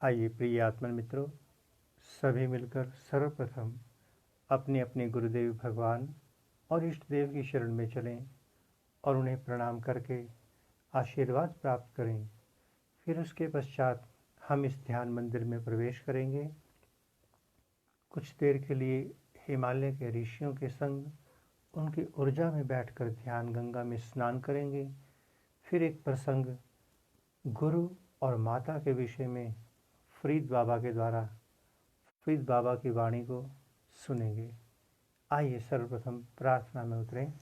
आइए प्रिय आत्मन मित्रों, सभी मिलकर सर्वप्रथम अपने अपने गुरुदेव भगवान और इष्ट देव की शरण में चलें और उन्हें प्रणाम करके आशीर्वाद प्राप्त करें। फिर उसके पश्चात हम इस ध्यान मंदिर में प्रवेश करेंगे। कुछ देर के लिए हिमालय के ऋषियों के संग उनकी ऊर्जा में बैठकर ध्यान गंगा में स्नान करेंगे। फिर एक प्रसंग गुरु और माता के विषय में फरीद बाबा के द्वारा फरीद बाबा की वाणी को सुनेंगे। आइए सर्वप्रथम प्रार्थना में उतरें।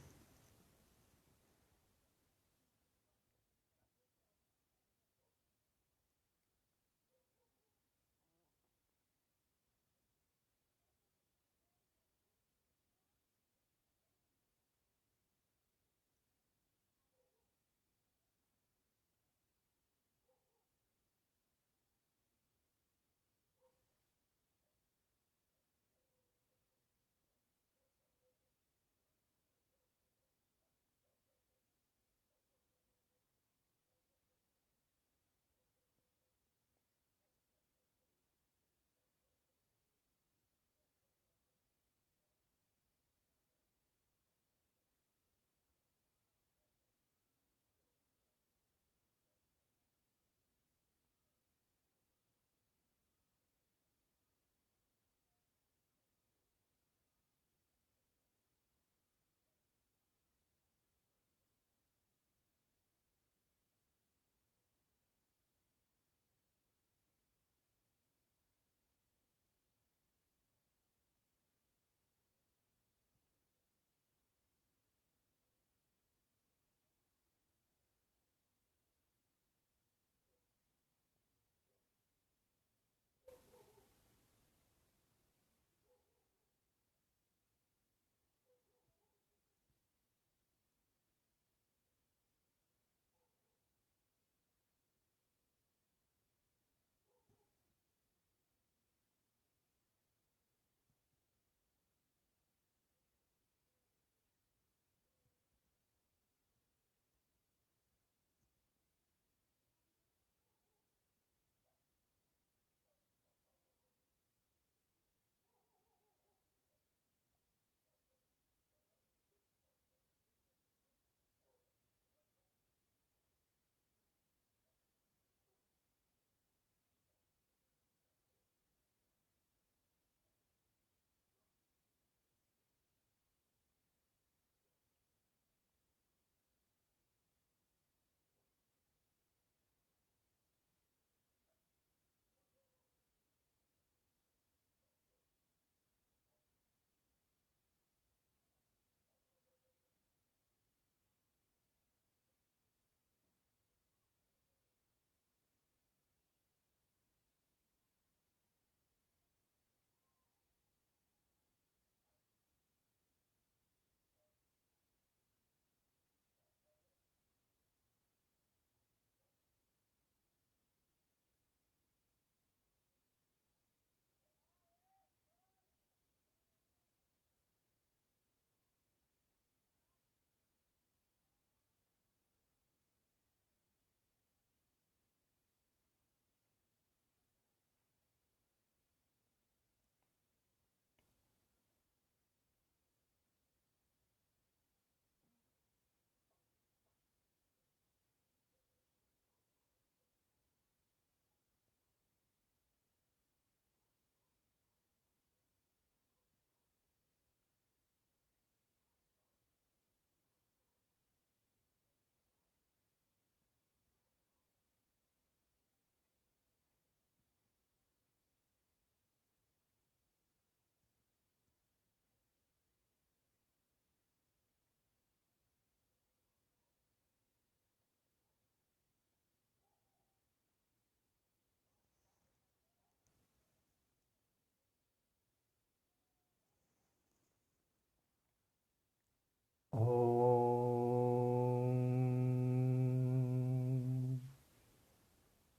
ओम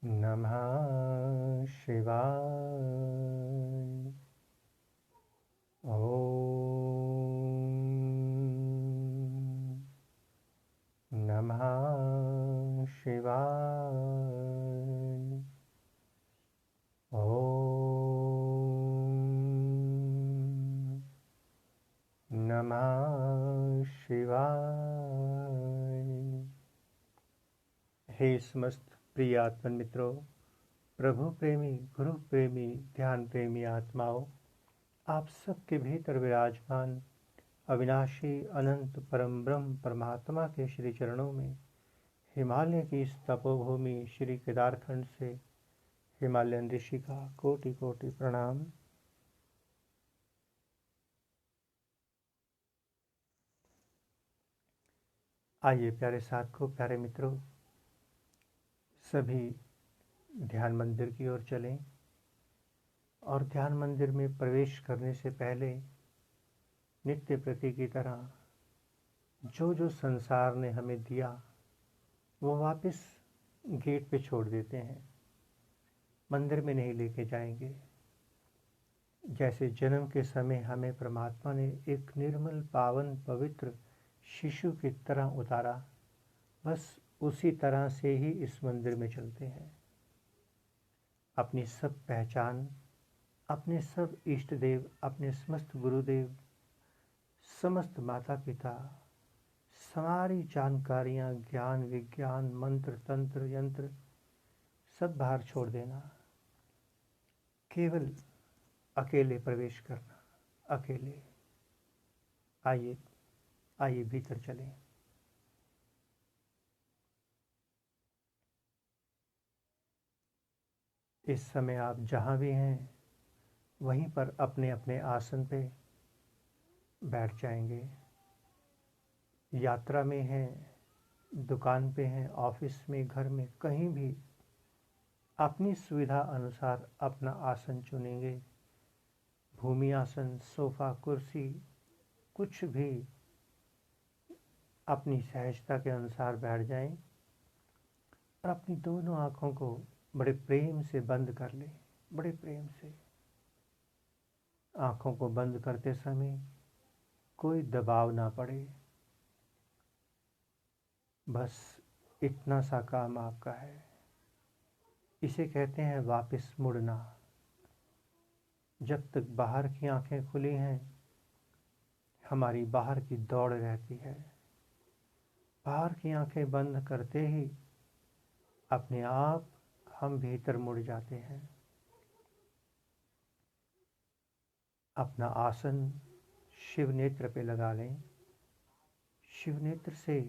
नमः शिवाय। ओम नमः शिवाय। नमः शिवाय। हे समस्त प्रिय आत्मन मित्रों, प्रभु प्रेमी, गुरु प्रेमी, ध्यान प्रेमी आत्माओं, आप सबके भीतर विराजमान अविनाशी अनंत परम ब्रह्म परमात्मा के श्री चरणों में हिमालय की इस तपोभूमि श्री केदारखंड से हिमालयन ऋषि का कोटि कोटि प्रणाम। आइए प्यारे साथियों, प्यारे मित्रों, सभी ध्यान मंदिर की ओर चलें और ध्यान मंदिर में प्रवेश करने से पहले नित्य प्रति की तरह जो जो संसार ने हमें दिया वो वापस गेट पे छोड़ देते हैं, मंदिर में नहीं लेके जाएंगे। जैसे जन्म के समय हमें परमात्मा ने एक निर्मल पावन पवित्र शिशु की तरह उतारा, बस उसी तरह से ही इस मंदिर में चलते हैं। अपनी सब पहचान, अपने सब इष्ट देव, अपने समस्त गुरुदेव, समस्त माता पिता, सारी जानकारियाँ, ज्ञान विज्ञान, मंत्र तंत्र यंत्र सब बाहर छोड़ देना, केवल अकेले प्रवेश करना, अकेले। आइए आइए भीतर चलें। इस समय आप जहाँ भी हैं वहीं पर अपने अपने आसन पे बैठ जाएंगे। यात्रा में हैं, दुकान पे हैं, ऑफिस में, घर में, कहीं भी अपनी सुविधा अनुसार अपना आसन चुनेंगे। भूमि आसन, सोफा, कुर्सी, कुछ भी अपनी सहजता के अनुसार बैठ जाएं और अपनी दोनों आँखों को बड़े प्रेम से बंद कर लें। बड़े प्रेम से आँखों को बंद करते समय कोई दबाव ना पड़े, बस इतना सा काम आपका है। इसे कहते हैं वापस मुड़ना। जब तक बाहर की आंखें खुली हैं, हमारी बाहर की दौड़ रहती है। बाहर की आंखें बंद करते ही अपने आप हम भीतर मुड़ जाते हैं। अपना आसन शिव नेत्र पे लगा लें। शिव नेत्र से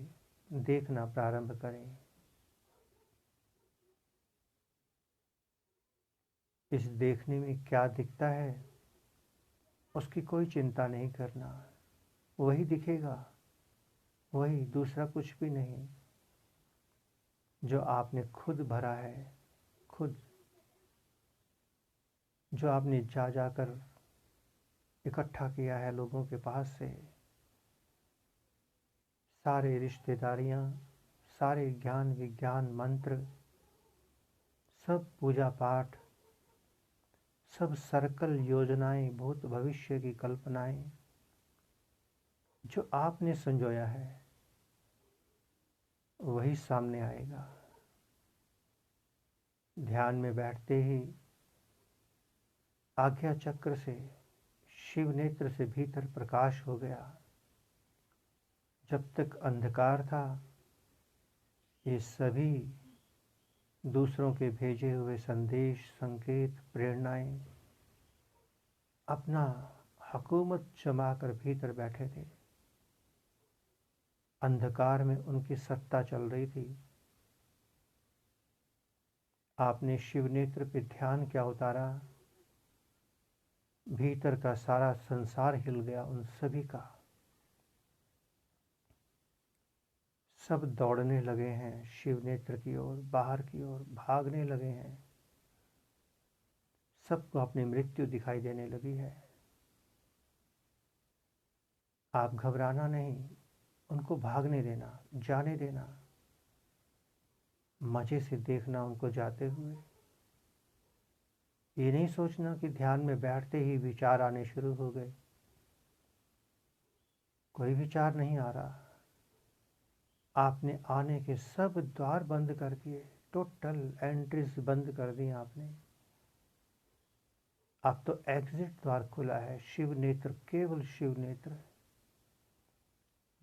देखना प्रारंभ करें। इस देखने में क्या दिखता है उसकी कोई चिंता नहीं करना, वही दिखेगा, वही, दूसरा कुछ भी नहीं, जो आपने खुद भरा है, खुद जो आपने जा जाकर इकट्ठा किया है लोगों के पास से। सारे रिश्तेदारियां, सारे ज्ञान विज्ञान मंत्र, सब पूजा पाठ, सब सर्कल योजनाएं, भूत भविष्य की कल्पनाएं जो आपने संजोया है वही सामने आएगा। ध्यान में बैठते ही आज्ञा चक्र से, शिव नेत्र से भीतर प्रकाश हो गया। जब तक अंधकार था, ये सभी दूसरों के भेजे हुए संदेश, संकेत, प्रेरणाएं अपना हुकूमत जमाकर भीतर बैठे थे। अंधकार में उनकी सत्ता चल रही थी। आपने शिव नेत्र पे ध्यान क्या उतारा, भीतर का सारा संसार हिल गया उन सभी का। सब दौड़ने लगे हैं शिव नेत्र की ओर, बाहर की ओर भागने लगे हैं। सबको अपनी मृत्यु दिखाई देने लगी है। आप घबराना नहीं, उनको भागने देना, जाने देना, मजे से देखना उनको जाते हुए। ये नहीं सोचना कि ध्यान में बैठते ही विचार आने शुरू हो गए। कोई विचार नहीं आ रहा। आपने आने के सब द्वार बंद कर दिए, टोटल एंट्रीज बंद कर दी आपने। अब तो एग्जिट द्वार खुला है, शिव नेत्र, केवल शिव नेत्र।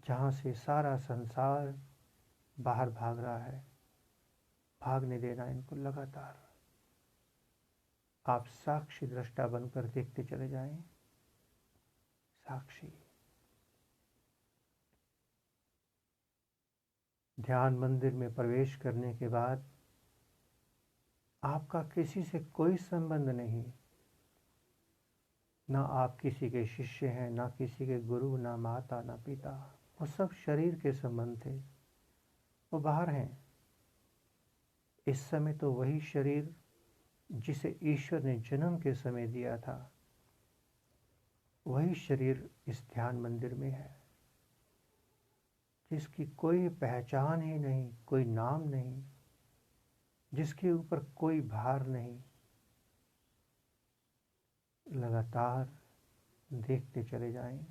जहाँ से सारा संसार बाहर भाग रहा है, भागने देना इनको लगातार। आप साक्षी दृष्टा बनकर देखते चले जाएं। साक्षी। ध्यान मंदिर में प्रवेश करने के बाद आपका किसी से कोई संबंध नहीं, ना आप किसी के शिष्य हैं, ना किसी के गुरु, ना माता, ना पिता। वो सब शरीर के संबंध थे, वो बाहर हैं। इस समय तो वही शरीर जिसे ईश्वर ने जन्म के समय दिया था, वही शरीर इस ध्यान मंदिर में है, जिसकी कोई पहचान ही नहीं, कोई नाम नहीं, जिसके ऊपर कोई भार नहीं। लगातार देखते चले जाएं।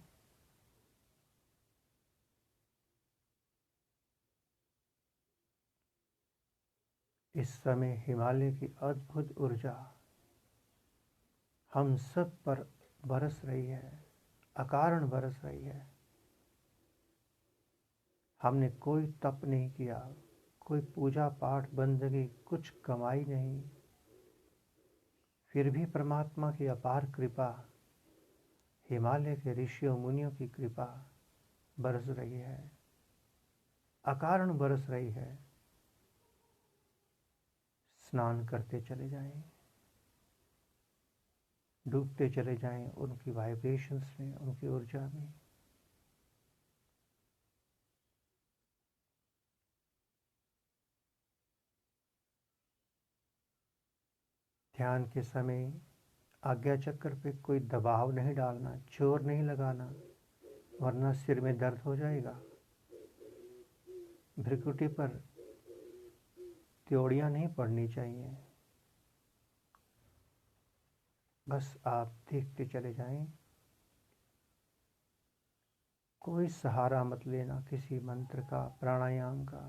इस समय हिमालय की अद्भुत ऊर्जा हम सब पर बरस रही है, अकारण बरस रही है। हमने कोई तप नहीं किया, कोई पूजा पाठ बंदगी कुछ कमाई नहीं, फिर भी परमात्मा की अपार कृपा, हिमालय के ऋषियों मुनियों की कृपा बरस रही है, अकारण बरस रही है। स्नान करते चले जाएं, डूबते चले जाएं उनकी वाइब्रेशंस में, उनकी ऊर्जा में। ध्यान के समय आज्ञा चक्र पे कोई दबाव नहीं डालना, जोर नहीं लगाना, वरना सिर में दर्द हो जाएगा। भ्रिकुटी पर त्योड़ियां नहीं पड़नी चाहिए। बस आप देखते चले जाएं। कोई सहारा मत लेना, किसी मंत्र का, प्राणायाम का,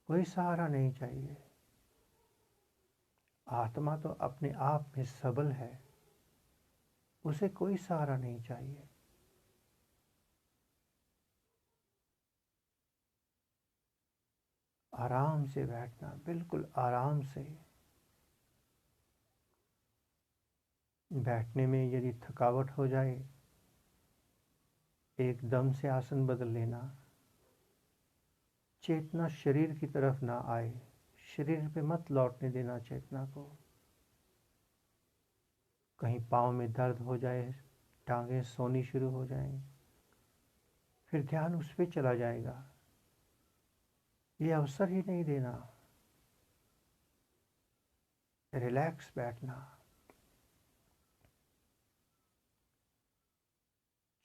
कोई सहारा नहीं चाहिए। आत्मा तो अपने आप में सबल है, उसे कोई सहारा नहीं चाहिए। आराम से बैठना, बिल्कुल आराम से। बैठने में यदि थकावट हो जाए, एकदम से आसन बदल लेना। चेतना शरीर की तरफ ना आए, शरीर पे मत लौटने देना चेतना को। कहीं पाँव में दर्द हो जाए, टांगें सोनी शुरू हो जाएं, फिर ध्यान उस पर चला जाएगा। ये अवसर ही नहीं देना। रिलैक्स बैठना।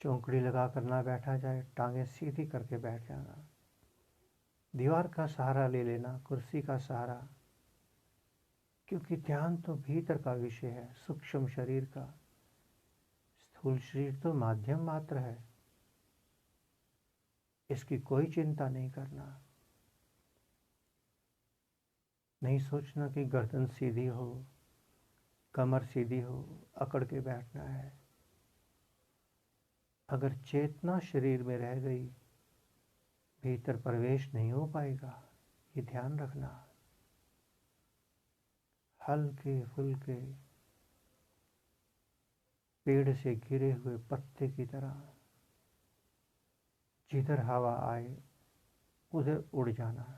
चौकड़ी लगा कर ना बैठा जाए, टांगें सीधी करके बैठ जाना। दीवार का सहारा ले लेना, कुर्सी का सहारा, क्योंकि ध्यान तो भीतर का विषय है, सूक्ष्म शरीर का। स्थूल शरीर तो माध्यम मात्र है, इसकी कोई चिंता नहीं करना। नहीं सोचना कि गर्दन सीधी हो, कमर सीधी हो, अकड़ के बैठना है। अगर चेतना शरीर में रह गई, भीतर प्रवेश नहीं हो पाएगा, ये ध्यान रखना। हल्के फुल्के पेड़ से गिरे हुए पत्ते की तरह, जिधर हवा आए उधर उड़ जाना।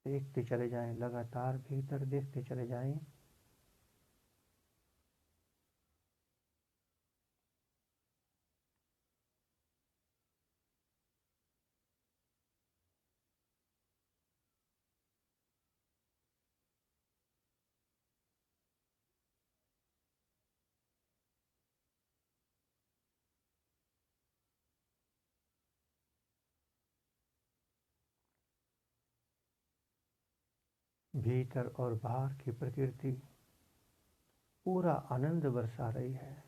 देखते चले जाएं, लगातार भीतर देखते चले जाएं। भीतर और बाहर की प्रकृति पूरा आनंद बरसा रही है।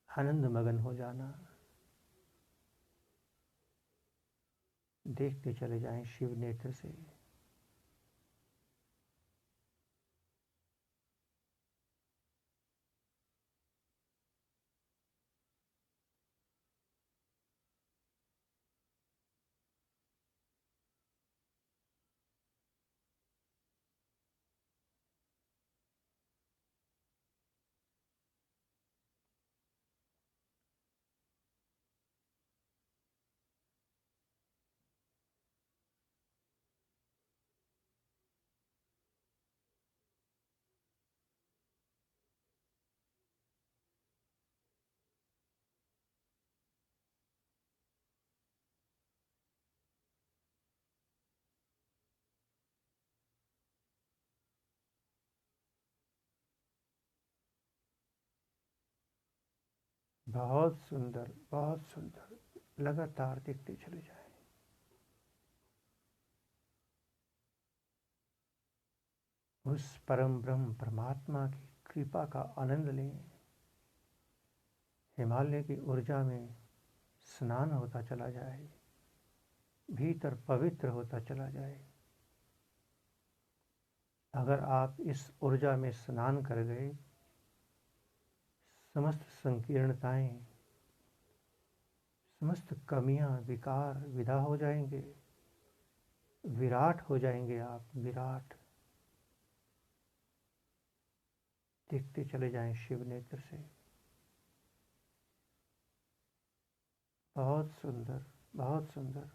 आनंद मगन हो जाना। देखते चले जाएं शिव नेत्र से। बहुत सुंदर, बहुत सुंदर। लगातार देखते चले जाएं। उस परम ब्रह्म परमात्मा की कृपा का आनंद लें। हिमालय की ऊर्जा में स्नान होता चला जाए, भीतर पवित्र होता चला जाए। अगर आप इस ऊर्जा में स्नान कर गए, समस्त संकीर्णताएं, समस्त कमियां, विकार विदा हो जाएंगे। विराट हो जाएंगे आप, विराट। देखते चले जाएं शिव नेत्र से। बहुत सुंदर, बहुत सुंदर।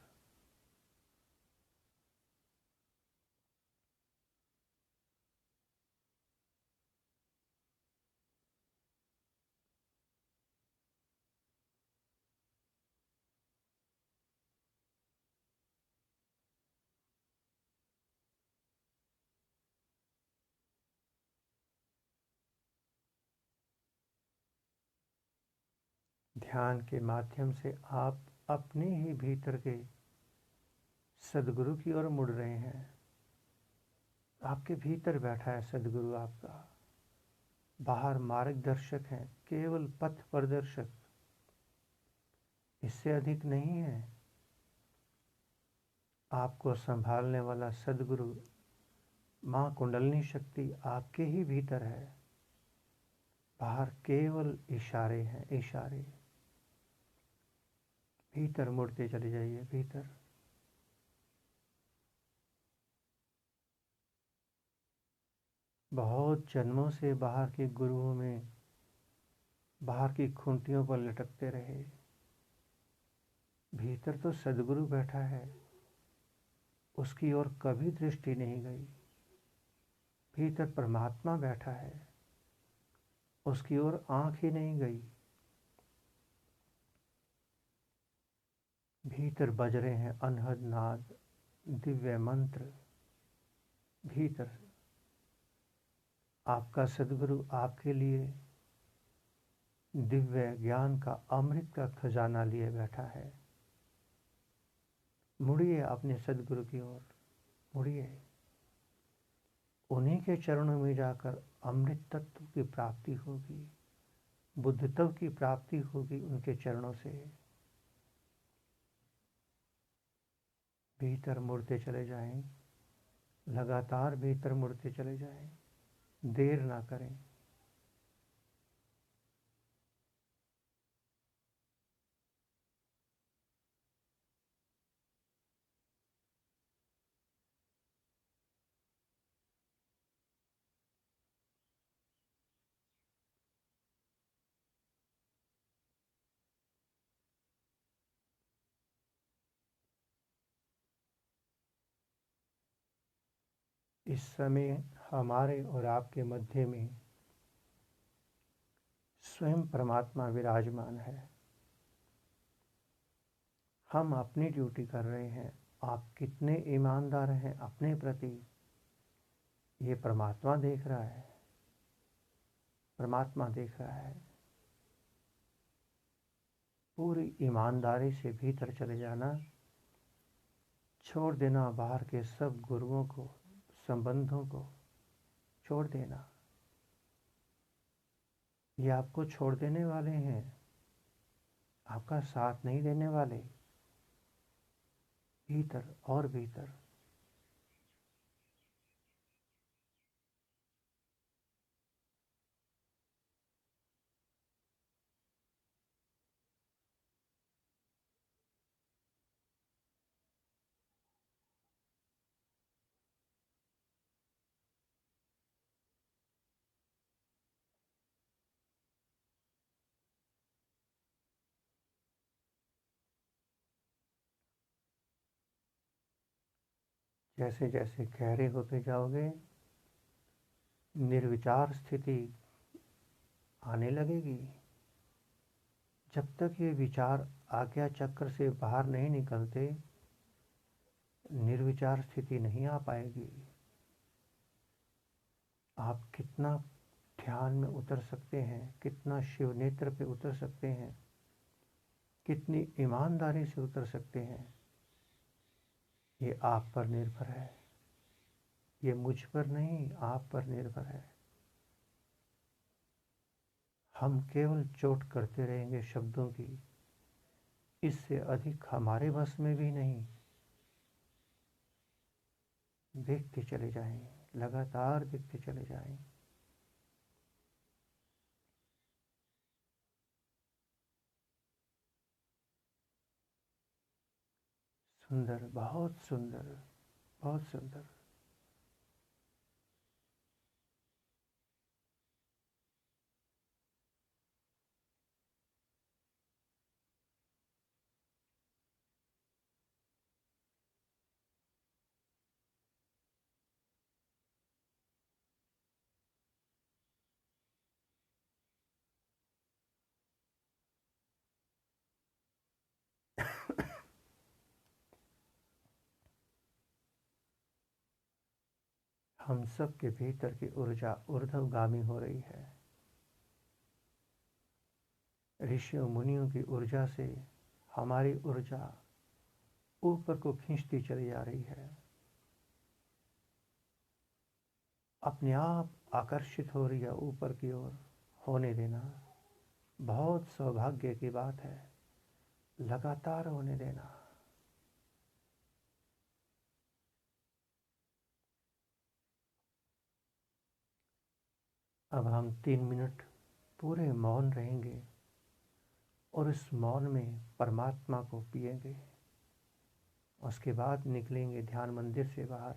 ध्यान के माध्यम से आप अपने ही भीतर के सदगुरु की ओर मुड़ रहे हैं। आपके भीतर बैठा है सदगुरु आपका। बाहर मार्गदर्शक हैं, केवल पथ प्रदर्शक, इससे अधिक नहीं है। आपको संभालने वाला सदगुरु माँ कुंडलिनी शक्ति आपके ही भीतर है। बाहर केवल इशारे हैं, इशारे। भीतर मुड़ते चले जाइए, भीतर। बहुत जन्मों से बाहर के गुरुओं में, बाहर की खूंटियों पर लटकते रहे। भीतर तो सदगुरु बैठा है, उसकी ओर कभी दृष्टि नहीं गई। भीतर परमात्मा बैठा है, उसकी ओर आंख ही नहीं गई। भीतर बज रहे हैं अनहद नाद, दिव्य मंत्र। भीतर आपका सदगुरु आपके लिए दिव्य ज्ञान का, अमृत का खजाना लिए बैठा है। मुड़िए अपने सदगुरु की ओर, मुड़िए। उन्हीं के चरणों में जाकर अमृत तत्व की प्राप्ति होगी, बुद्धत्व की प्राप्ति होगी उनके चरणों से। भीतर मुड़ते चले जाएं, लगातार भीतर मुड़ते चले जाएं, देर ना करें। इस समय हमारे और आपके मध्य में स्वयं परमात्मा विराजमान है। हम अपनी ड्यूटी कर रहे हैं। आप कितने ईमानदार हैं अपने प्रति, ये परमात्मा देख रहा है। परमात्मा देख रहा है। पूरी ईमानदारी से भीतर चले जाना, छोड़ देना बाहर के सब गुरुओं को, संबंधों को छोड़ देना। ये आपको छोड़ देने वाले हैं, आपका साथ नहीं देने वाले। भीतर और भीतर। जैसे जैसे गहरे होते जाओगे, निर्विचार स्थिति आने लगेगी। जब तक ये विचार आज्ञा चक्र से बाहर नहीं निकलते, निर्विचार स्थिति नहीं आ पाएगी। आप कितना ध्यान में उतर सकते हैं, कितना शिव नेत्र पे उतर सकते हैं, कितनी ईमानदारी से उतर सकते हैं, ये आप पर निर्भर है। ये मुझ पर नहीं, आप पर निर्भर है। हम केवल चोट करते रहेंगे शब्दों की, इससे अधिक हमारे बस में भी नहीं। देखते चले जाएं, लगातार देखते चले जाएं। सुंदर, बहुत सुंदर, बहुत सुंदर। हम सब के भीतर की ऊर्जा ऊर्ध्वगामी हो रही है। ऋषियों मुनियों की ऊर्जा से हमारी ऊर्जा ऊपर को खींचती चली जा रही है, अपने आप आकर्षित हो रही है ऊपर की ओर। होने देना, बहुत सौभाग्य की बात है। लगातार होने देना। अब हम 3 मिनट पूरे मौन रहेंगे और इस मौन में परमात्मा को पिएंगे। उसके बाद निकलेंगे ध्यान मंदिर से बाहर।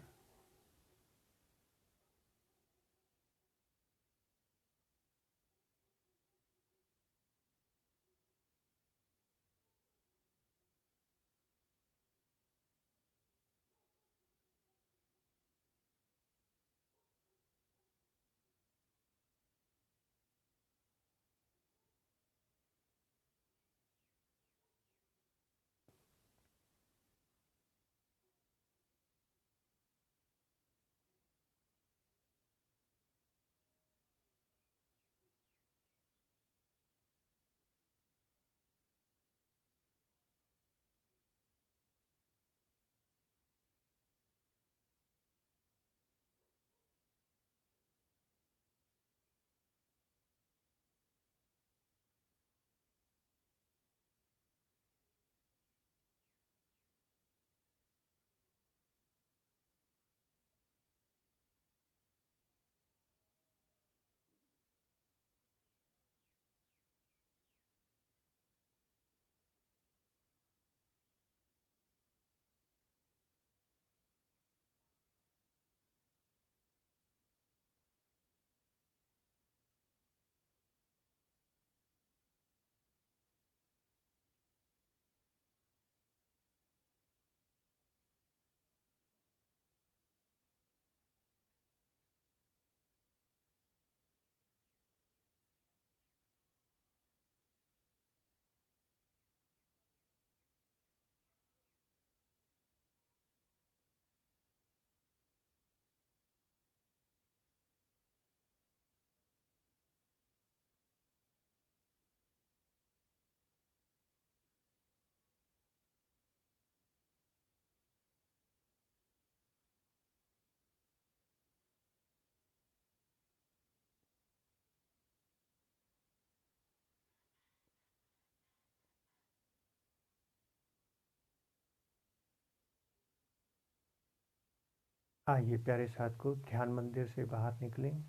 आइए प्यारे साथ को ध्यान मंदिर से बाहर निकलें।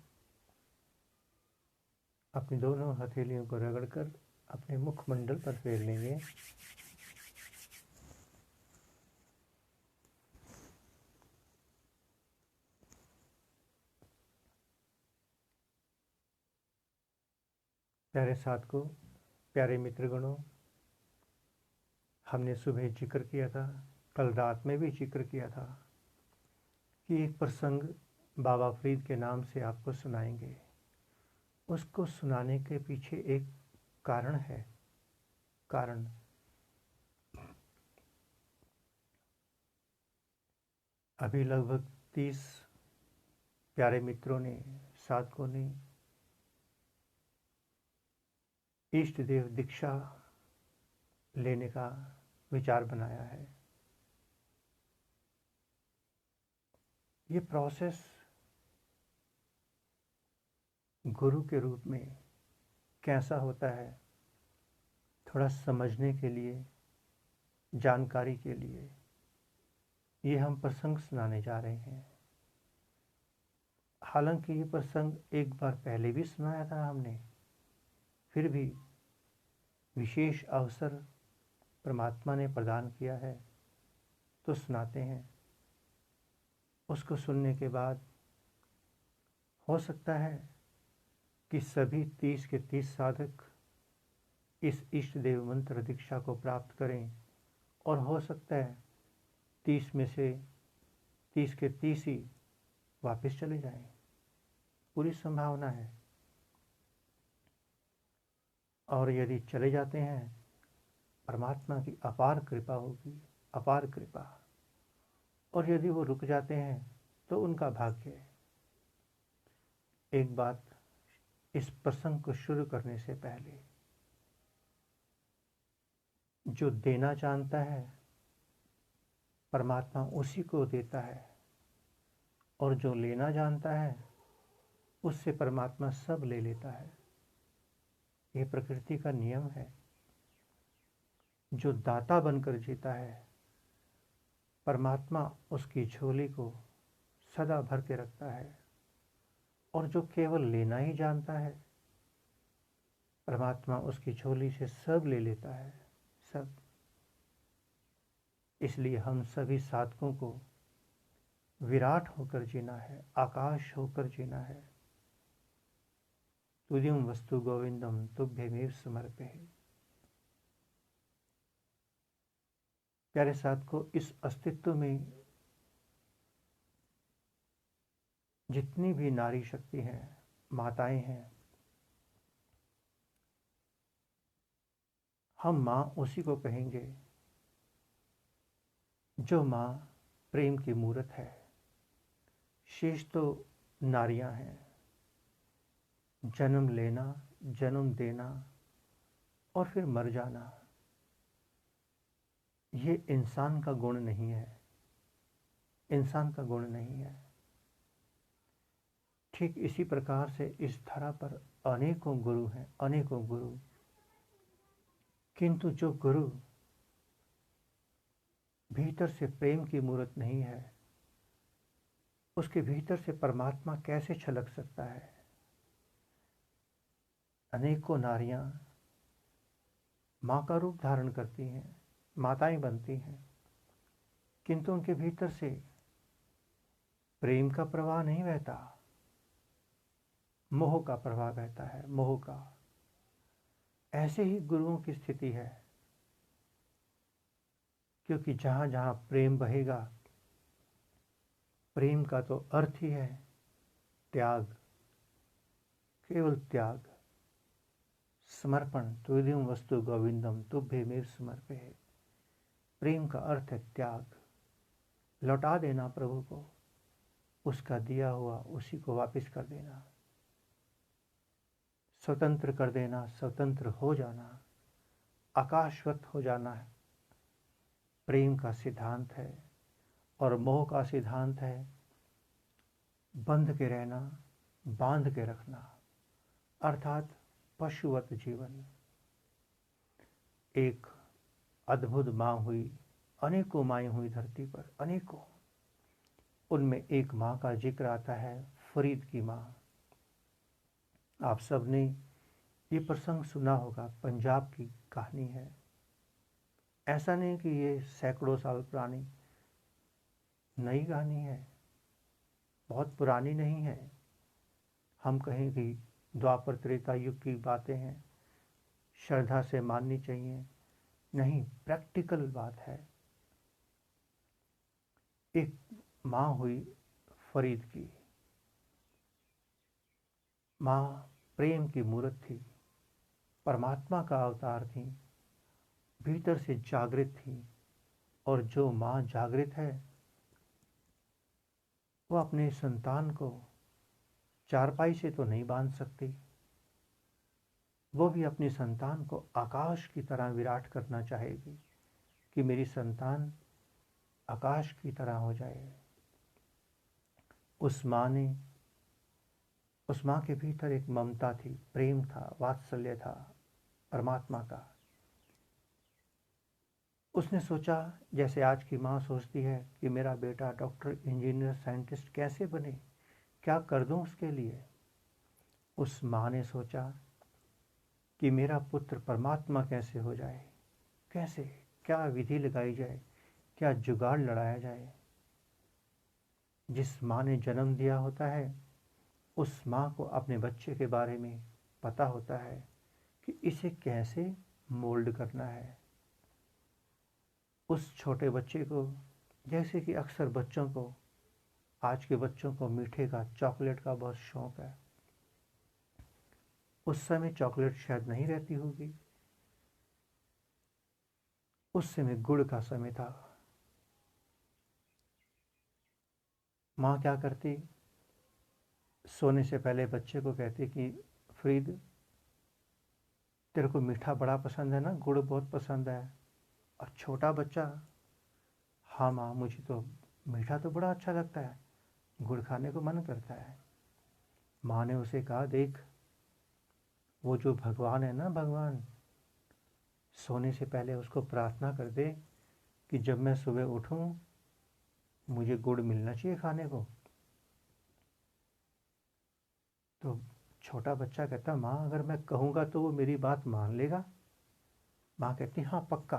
अपनी दोनों हथेलियों को रगड़कर अपने मुखमंडल पर फेर लेंगे। प्यारे साथ को, प्यारे मित्रगणों, हमने सुबह जिक्र किया था, कल रात में भी जिक्र किया था कि एक प्रसंग बाबा फरीद के नाम से आपको सुनाएंगे। उसको सुनाने के पीछे एक कारण है। कारण अभी लगभग 30 प्यारे मित्रों ने, साधकों ने इष्ट देव दीक्षा लेने का विचार बनाया है। ये प्रोसेस गुरु के रूप में कैसा होता है, थोड़ा समझने के लिए, जानकारी के लिए ये हम प्रसंग सुनाने जा रहे हैं। हालांकि ये प्रसंग एक बार पहले भी सुनाया था हमने, फिर भी विशेष अवसर परमात्मा ने प्रदान किया है तो सुनाते हैं। उसको सुनने के बाद हो सकता है कि सभी 30 के 30 साधक इस इष्ट देव मंत्र दीक्षा को प्राप्त करें, और हो सकता है 30 में से 30 के 30 ही वापस चले जाएं। पूरी संभावना है। और यदि चले जाते हैं, परमात्मा की अपार कृपा होगी, अपार कृपा। और यदि वो रुक जाते हैं तो उनका भाग्य है। एक बात, इस प्रसंग को शुरू करने से पहले, जो देना जानता है परमात्मा उसी को देता है, और जो लेना जानता है उससे परमात्मा सब ले लेता है। ये प्रकृति का नियम है। जो दाता बनकर जीता है, परमात्मा उसकी झोली को सदा भर के रखता है। और जो केवल लेना ही जानता है, परमात्मा उसकी झोली से सब ले लेता है, सब। इसलिए हम सभी साधकों को विराट होकर जीना है, आकाश होकर जीना है। तुझ्यं वस्तु गोविंदम तुभ्यमेव समर्पये। प्यारे साधकों, इस अस्तित्व में जितनी भी नारी शक्ति हैं, माताएं हैं, हम माँ उसी को कहेंगे जो माँ प्रेम की मूरत है। शेष तो नारियां हैं। जन्म लेना, जन्म देना और फिर मर जाना, ये इंसान का गुण नहीं है, इंसान का गुण नहीं है। ठीक इसी प्रकार से इस धरा पर अनेकों गुरु हैं, अनेकों गुरु। किंतु जो गुरु भीतर से प्रेम की मूरत नहीं है, उसके भीतर से परमात्मा कैसे छलक सकता है। अनेकों नारियां माँ का रूप धारण करती हैं, माताएं बनती हैं, किंतु उनके भीतर से प्रेम का प्रवाह नहीं बहता, मोह का प्रवाह बहता है, मोह का। ऐसे ही गुरुओं की स्थिति है, क्योंकि जहाँ जहाँ प्रेम बहेगा, प्रेम का तो अर्थ ही है त्याग, केवल त्याग, समर्पण। तुझ्यं वस्तु गोविंदम तुभ्यमेव समर्पये। प्रेम का अर्थ है त्याग, लौटा देना प्रभु को, उसका दिया हुआ उसी को वापस कर देना, स्वतंत्र कर देना, स्वतंत्र हो जाना, आकाशवत हो जाना है। प्रेम का सिद्धांत है। और मोह का सिद्धांत है बंध के रहना, बांध के रखना, अर्थात पशुवत जीवन। एक अद्भुत माँ हुई, अनेकों माएँ हुई धरती पर, अनेकों। उनमें एक माँ का जिक्र आता है, फरीद की माँ। आप सबने ये प्रसंग सुना होगा, पंजाब की कहानी है। ऐसा नहीं कि ये सैकड़ों साल पुरानी, नई कहानी है, बहुत पुरानी नहीं है। हम कहें कि द्वापर त्रेता युग की बातें हैं, श्रद्धा से माननी चाहिए, नहीं, प्रैक्टिकल बात है। एक माँ हुई फरीद की। माँ प्रेम की मूरत थी, परमात्मा का अवतार थी, भीतर से जागृत थी। और जो माँ जागृत है, वो अपने संतान को चारपाई से तो नहीं बांध सकती, वो भी अपनी संतान को आकाश की तरह विराट करना चाहेगी कि मेरी संतान आकाश की तरह हो जाए। उस माँ ने उस माँ के भीतर एक ममता थी, प्रेम था, वात्सल्य था परमात्मा का। उसने सोचा, जैसे आज की माँ सोचती है कि मेरा बेटा डॉक्टर, इंजीनियर, साइंटिस्ट कैसे बने, क्या कर दूं उसके लिए। उस माँ ने सोचा कि मेरा पुत्र परमात्मा कैसे हो जाए, कैसे, क्या विधि लगाई जाए, क्या जुगाड़ लड़ाया जाए। जिस माँ ने जन्म दिया होता है, उस माँ को अपने बच्चे के बारे में पता होता है कि इसे कैसे मोल्ड करना है। उस छोटे बच्चे को, जैसे कि अक्सर बच्चों को, आज के बच्चों को मीठे का, चॉकलेट का बहुत शौक़ है। उस समय चॉकलेट शायद नहीं रहती होगी, उस समय गुड़ का समय था। माँ क्या करती, सोने से पहले बच्चे को कहती कि फरीद, तेरे को मीठा बड़ा पसंद है ना, गुड़ बहुत पसंद है। और छोटा बच्चा, हाँ माँ, मुझे तो मीठा तो बड़ा अच्छा लगता है, गुड़ खाने को मन करता है। माँ ने उसे कहा, देख, वो जो भगवान है ना, भगवान, सोने से पहले उसको प्रार्थना कर दे कि जब मैं सुबह उठूं मुझे गुड़ मिलना चाहिए खाने को। तो छोटा बच्चा कहता, माँ अगर मैं कहूँगा तो वो मेरी बात मान लेगा। माँ कहती, हाँ पक्का,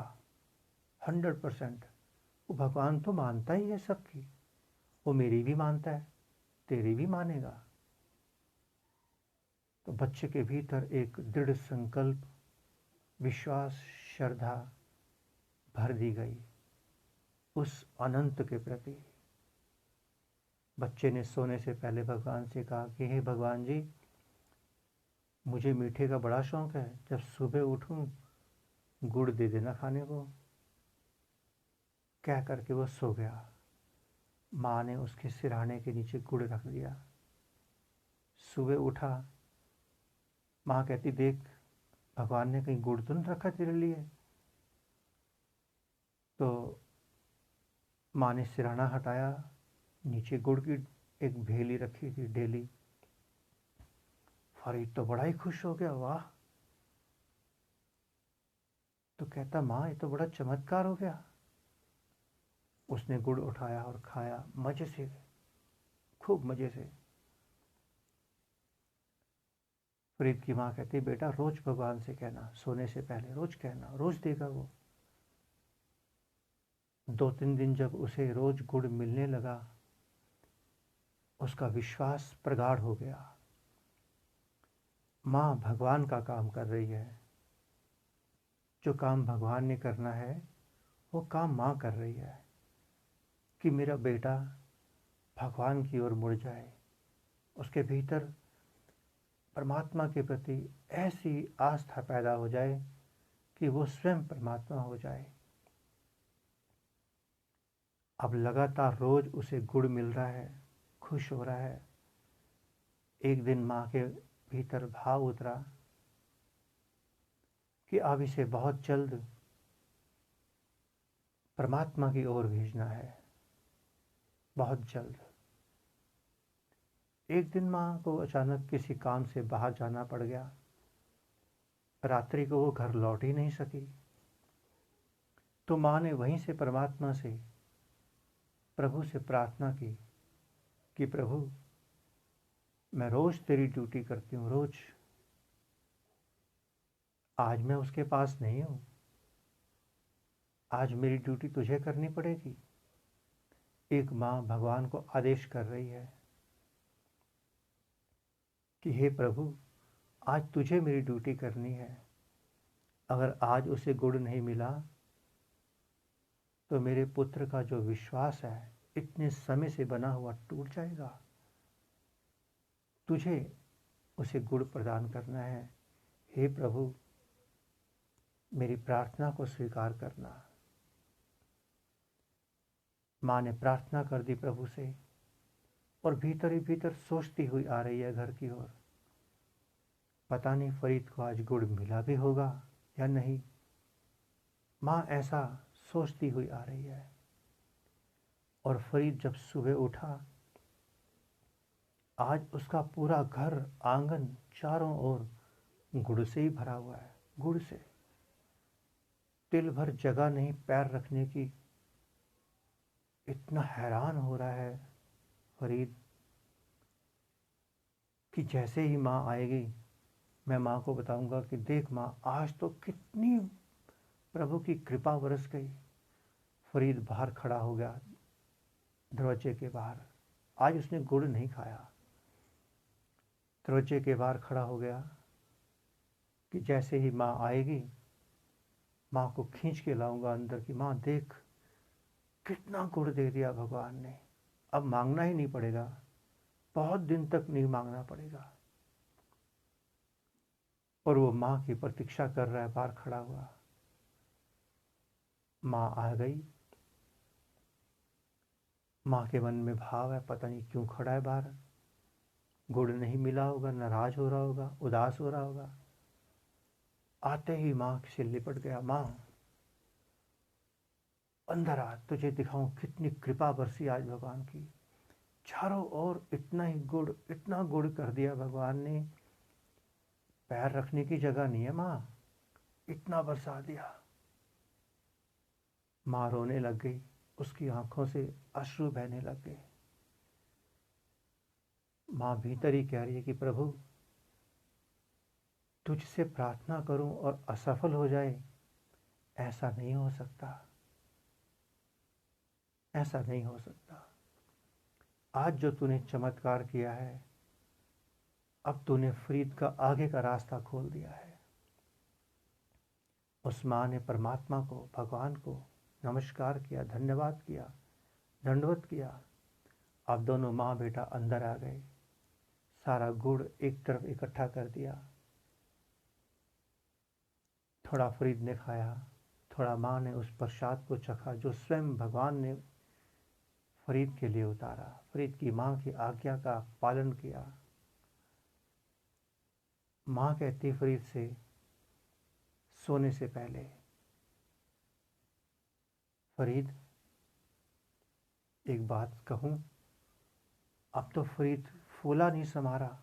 100%। वो भगवान तो मानता ही है सबकी, वो मेरी भी मानता है, तेरी भी मानेगा। तो बच्चे के भीतर एक दृढ़ संकल्प, विश्वास, श्रद्धा भर दी गई उस अनंत के प्रति। बच्चे ने सोने से पहले भगवान से कहा कि हे भगवान जी, मुझे मीठे का बड़ा शौक़ है, जब सुबह उठूं गुड़ दे देना खाने को। कह करके वो सो गया। माँ ने उसके सिरहाने के नीचे गुड़ रख दिया। सुबह उठा, माँ कहती, देख, भगवान ने कहीं गुड़ तो नहीं रखा तेरे लिए। तो माँ ने सिरहाना हटाया, नीचे गुड़ की एक भेली रखी थी, ढेली। फरीद तो बड़ा ही खुश हो गया, वाह। तो कहता, माँ ये तो बड़ा चमत्कार हो गया। उसने गुड़ उठाया और खाया मज़े से, खूब मज़े से। फरीद की माँ कहती, बेटा रोज भगवान से कहना, सोने से पहले रोज कहना, रोज देगा वो। 2-3 दिन जब उसे रोज गुड़ मिलने लगा, उसका विश्वास प्रगाढ़ हो गया। माँ भगवान का काम कर रही है, जो काम भगवान ने करना है वो काम माँ कर रही है, कि मेरा बेटा भगवान की ओर मुड़ जाए, उसके भीतर परमात्मा के प्रति ऐसी आस्था पैदा हो जाए कि वो स्वयं परमात्मा हो जाए। अब लगातार रोज उसे गुड़ मिल रहा है, खुश हो रहा है। एक दिन माँ के भीतर भाव उतरा कि अब इसे बहुत जल्द परमात्मा की ओर भेजना है, बहुत जल्द। एक दिन माँ को अचानक किसी काम से बाहर जाना पड़ गया। रात्रि को वो घर लौट ही नहीं सकी। तो माँ ने वहीं से परमात्मा से, प्रभु से प्रार्थना की कि प्रभु, मैं रोज तेरी ड्यूटी करती हूँ, रोज। आज मैं उसके पास नहीं हूँ, आज मेरी ड्यूटी तुझे करनी पड़ेगी। एक माँ भगवान को आदेश कर रही है कि हे प्रभु, आज तुझे मेरी ड्यूटी करनी है। अगर आज उसे गुड़ नहीं मिला तो मेरे पुत्र का जो विश्वास है इतने समय से बना हुआ टूट जाएगा। तुझे उसे गुड़ प्रदान करना है। हे प्रभु, मेरी प्रार्थना को स्वीकार करना। माँ ने प्रार्थना कर दी प्रभु से, और भीतर ही भीतर सोचती हुई आ रही है घर की ओर। पता नहीं फरीद को आज गुड़ मिला भी होगा या नहीं। माँ ऐसा सोचती हुई आ रही है। और फरीद जब सुबह उठा, आज उसका पूरा घर आंगन चारों ओर गुड़ से ही भरा हुआ है। गुड़ से तिल भर जगह नहीं पैर रखने की। इतना हैरान हो रहा है फरीद कि जैसे ही माँ आएगी मैं माँ को बताऊंगा कि देख माँ, आज तो कितनी प्रभु की कृपा बरस गई। फरीद बाहर खड़ा हो गया, दरवाजे के बाहर। आज उसने गुड़ नहीं खाया। दरवाजे के बाहर खड़ा हो गया कि जैसे ही माँ आएगी माँ को खींच के लाऊंगा अंदर की। माँ देख, कितना गुड़ दे दिया भगवान ने, अब मांगना ही नहीं पड़ेगा, बहुत दिन तक नहीं मांगना पड़ेगा। और वो माँ की प्रतीक्षा कर रहा है बाहर खड़ा हुआ। माँ आ गई। माँ के मन में भाव है, पता नहीं क्यों खड़ा है बाहर। गुड़ नहीं मिला होगा, नाराज हो रहा होगा, उदास हो रहा होगा। आते ही माँ से लिपट गया। माँ अंदर आ, तुझे दिखाऊं कितनी कृपा बरसी आज भगवान की। चारों ओर इतना ही गुड़, इतना गुड़ कर दिया भगवान ने, पैर रखने की जगह नहीं है माँ, इतना बरसा दिया। माँ रोने लग गई, उसकी आंखों से अश्रु बहने लग गए। माँ भीतर ही कह रही है कि प्रभु, तुझसे प्रार्थना करूं और असफल हो जाए, ऐसा नहीं हो सकता, ऐसा नहीं हो सकता। आज जो तूने चमत्कार किया है, अब तूने फरीद का आगे का रास्ता खोल दिया है। उस माँ ने परमात्मा को, भगवान को नमस्कार किया, धन्यवाद किया, दंडवत किया। अब दोनों माँ बेटा अंदर आ गए। सारा गुड़ एक तरफ इकट्ठा कर दिया। थोड़ा फरीद ने खाया, थोड़ा माँ ने उस प्रसाद को चखा जो स्वयं भगवान ने फरीद के लिए उतारा। फरीद की माँ की आज्ञा का पालन किया। माँ कहती फरीद से सोने से पहले, फरीद एक बात कहूँ, अब तो फरीद फूला नहीं समा रहा,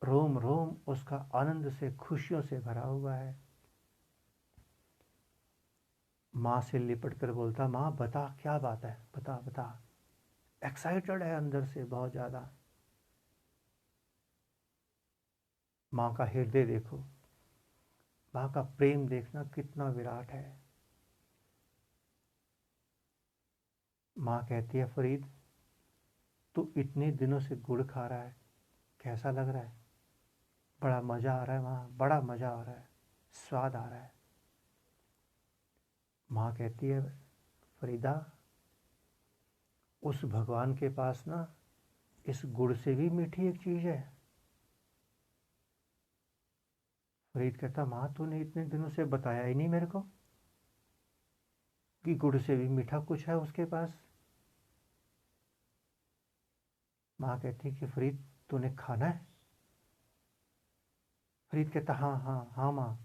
रोम रोम उसका आनंद से, खुशियों से भरा हुआ है। माँ से लिपट कर बोलता, माँ बता क्या बात है, बता बता। एक्साइटेड है अंदर से बहुत ज़्यादा। माँ का हृदय देखो, माँ का प्रेम देखना कितना विराट है। माँ कहती है, फरीद तू इतने दिनों से गुड़ खा रहा है, कैसा लग रहा है? बड़ा मज़ा आ रहा है माँ, बड़ा मज़ा आ रहा है, स्वाद आ रहा है। माँ कहती है, फरीदा उस भगवान के पास ना इस गुड़ से भी मीठी एक चीज़ है। फरीद कहता, माँ तूने इतने दिनों से बताया ही नहीं मेरे को कि गुड़ से भी मीठा कुछ है उसके पास। माँ कहती कि फरीद तूने खाना है? फरीद कहता, हाँ हाँ हाँ माँ,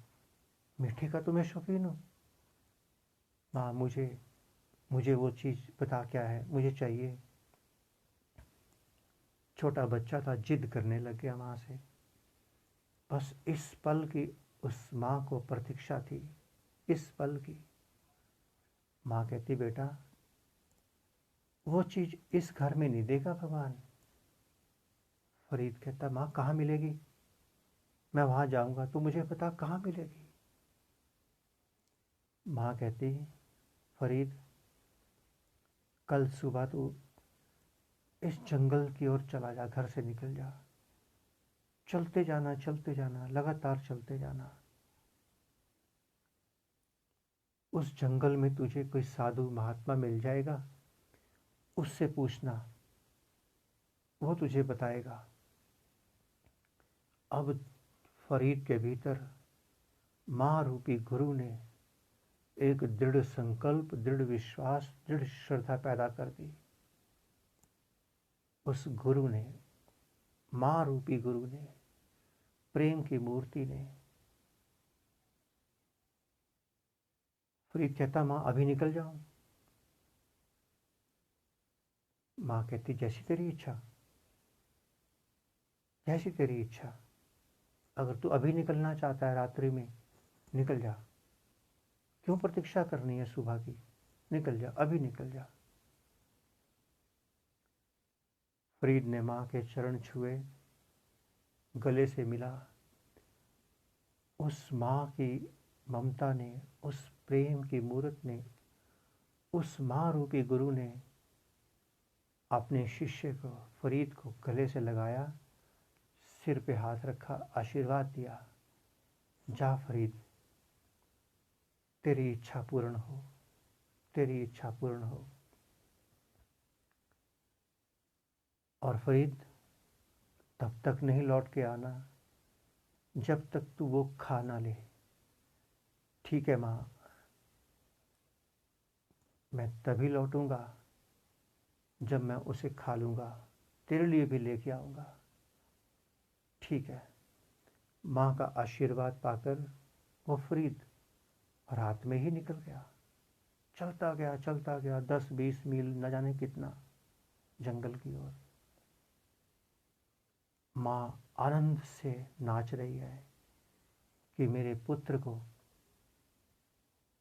मीठे का तो मैं शौकीन हूँ। माँ मुझे मुझे वो चीज़ बता क्या है, मुझे चाहिए। छोटा बच्चा था, जिद करने लग गया माँ से। बस इस पल की उस माँ को प्रतीक्षा थी, इस पल की। माँ कहती, बेटा वो चीज़ इस घर में नहीं देगा भगवान। फरीद कहता, माँ कहाँ मिलेगी? मैं वहाँ जाऊँगा, तो मुझे बता कहाँ मिलेगी। माँ कहती, फरीद कल सुबह तू इस जंगल की ओर चला जा, घर से निकल जा, चलते जाना, लगातार चलते जाना। उस जंगल में तुझे कोई साधु महात्मा मिल जाएगा, उससे पूछना, वो तुझे बताएगा। अब फरीद के भीतर माँ रूपी गुरु ने एक दृढ़ संकल्प, दृढ़ विश्वास, दृढ़ श्रद्धा पैदा कर दी। उस गुरु ने, माँ रूपी गुरु ने प्रेम की मूर्ति ने। फरीद कहता, माँ अभी निकल जाऊं? माँ कहती, जैसी तेरी इच्छा, जैसी तेरी इच्छा। अगर तू अभी निकलना चाहता है रात्रि में, निकल जा। क्यों प्रतीक्षा करनी है सुबह की? निकल जा, अभी निकल जा। फरीद ने माँ के चरण छुए, गले से मिला। उस माँ की ममता ने, उस प्रेम की मूर्त ने, उस माँ रूपी गुरु ने अपने शिष्य को, फरीद को गले से लगाया, सिर पे हाथ रखा, आशीर्वाद दिया, जा फरीद, तेरी इच्छा पूर्ण हो, तेरी इच्छा पूर्ण हो। और फरीद, तब तक नहीं लौट के आना जब तक तू वो खा ना ले। ठीक है माँ, मैं तभी लौटूंगा जब मैं उसे खा लूँगा, तेरे लिए भी लेके आऊँगा। ठीक है। माँ का आशीर्वाद पाकर वो फरीद रात में ही निकल गया। चलता गया, चलता गया, 10-20 मील, न जाने कितना, जंगल की ओर। माँ आनंद से नाच रही है कि मेरे पुत्र को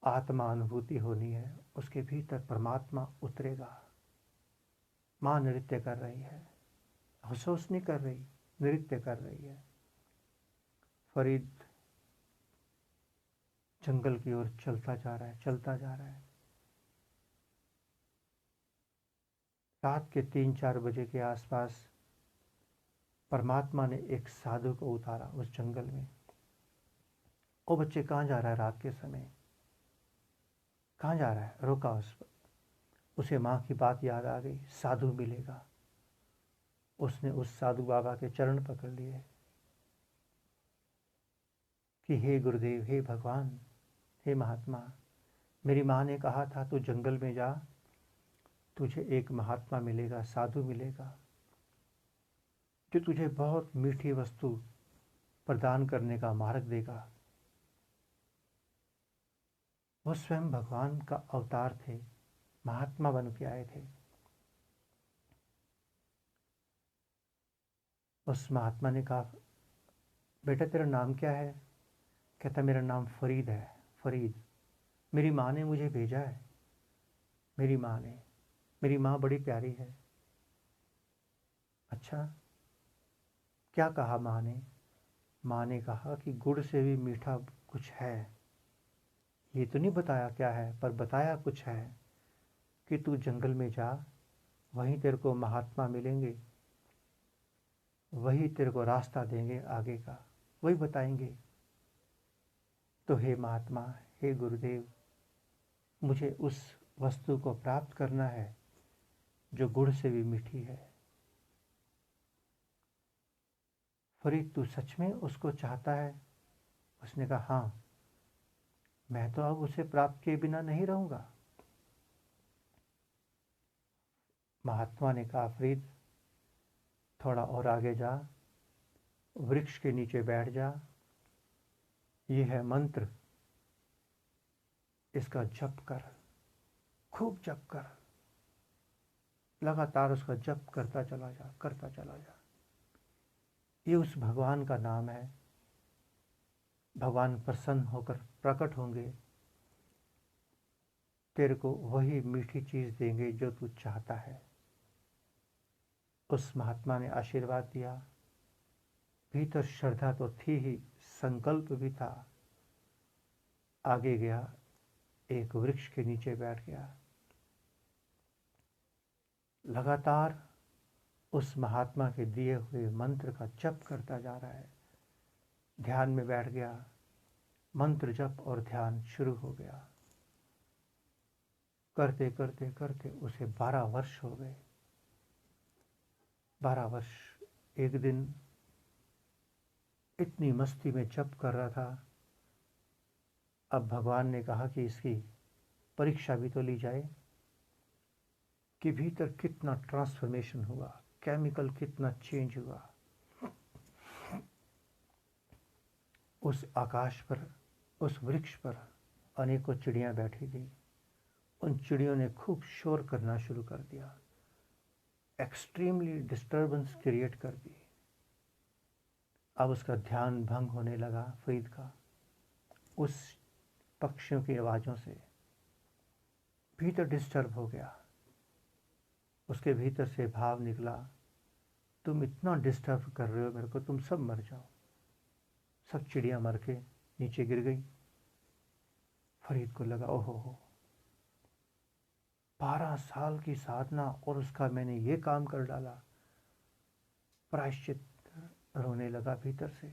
आत्मा अनुभूति होनी है, उसके भीतर परमात्मा उतरेगा। माँ नृत्य कर रही है, अफसोस नहीं कर रही, नृत्य कर रही है। फरीद जंगल की ओर चलता जा रहा है, चलता जा रहा है। रात के 3-4 बजे के आसपास परमात्मा ने एक साधु को उतारा उस जंगल में। ओ बच्चे, कहाँ जा रहा है रात के समय? कहाँ जा रहा है? रोका उसे माँ की बात याद आ गई, साधु मिलेगा। उसने उस साधु बाबा के चरण पकड़ लिए कि हे गुरुदेव, हे भगवान, हे महात्मा, मेरी माँ ने कहा था तू जंगल में जा, तुझे एक महात्मा मिलेगा, साधु मिलेगा, जो तुझे बहुत मीठी वस्तु प्रदान करने का मार्ग देगा। वो स्वयं भगवान का अवतार थे, महात्मा बन के आए थे। उस महात्मा ने कहा, बेटा तेरा नाम क्या है? कहता, मेरा नाम फरीद है। फरीद, मेरी माँ ने मुझे भेजा है, मेरी माँ ने, मेरी माँ बड़ी प्यारी है। अच्छा, क्या कहा माँ ने? माँ ने कहा कि गुड़ से भी मीठा कुछ है। ये तो नहीं बताया क्या है, पर बताया कुछ है कि तू जंगल में जा, वहीं तेरे को महात्मा मिलेंगे, वही तेरे को रास्ता देंगे आगे का, वही बताएंगे। तो हे महात्मा, हे गुरुदेव, मुझे उस वस्तु को प्राप्त करना है जो गुड़ से भी मीठी है। फरीद, तू सच में उसको चाहता है? उसने कहा, हाँ, मैं तो अब उसे प्राप्त किए बिना नहीं रहूँगा। महात्मा ने कहा, फरीद, थोड़ा और आगे जा, वृक्ष के नीचे बैठ जा, ये है मंत्र, इसका जप कर, खूब जप कर, लगातार उसका जप करता चला जा, करता चला जा। ये उस भगवान का नाम है। भगवान प्रसन्न होकर प्रकट होंगे, तेरे को वही मीठी चीज़ देंगे जो तू चाहता है। उस महात्मा ने आशीर्वाद दिया। भीतर श्रद्धा तो थी ही, संकल्प भी था। आगे गया, एक वृक्ष के नीचे बैठ गया, लगातार उस महात्मा के दिए हुए मंत्र का जप करता जा रहा है। ध्यान में बैठ गया, मंत्र जप और ध्यान शुरू हो गया। करते करते करते उसे 12 वर्ष हो गए। 12 वर्ष। एक दिन इतनी मस्ती में जप कर रहा था, अब भगवान ने कहा कि इसकी परीक्षा भी तो ली जाए कि भीतर कितना ट्रांसफॉर्मेशन हुआ, केमिकल कितना चेंज हुआ। उस आकाश पर, उस वृक्ष पर अनेकों चिड़ियाँ बैठी थी। उन चिड़ियों ने खूब शोर करना शुरू कर दिया, एक्सट्रीमली डिस्टर्बेंस क्रिएट कर दी। अब उसका ध्यान भंग होने लगा फरीद का उस पक्षियों की आवाज़ों से। भीतर डिस्टर्ब हो गया। उसके भीतर से भाव निकला, तुम इतना डिस्टर्ब कर रहे हो मेरे को, तुम सब मर जाओ। सब चिड़िया मर के नीचे गिर गई। फरीद को लगा, ओहो हो, 12 साल की साधना और उसका मैंने ये काम कर डाला। प्रायश्चित रोने लगा भीतर से,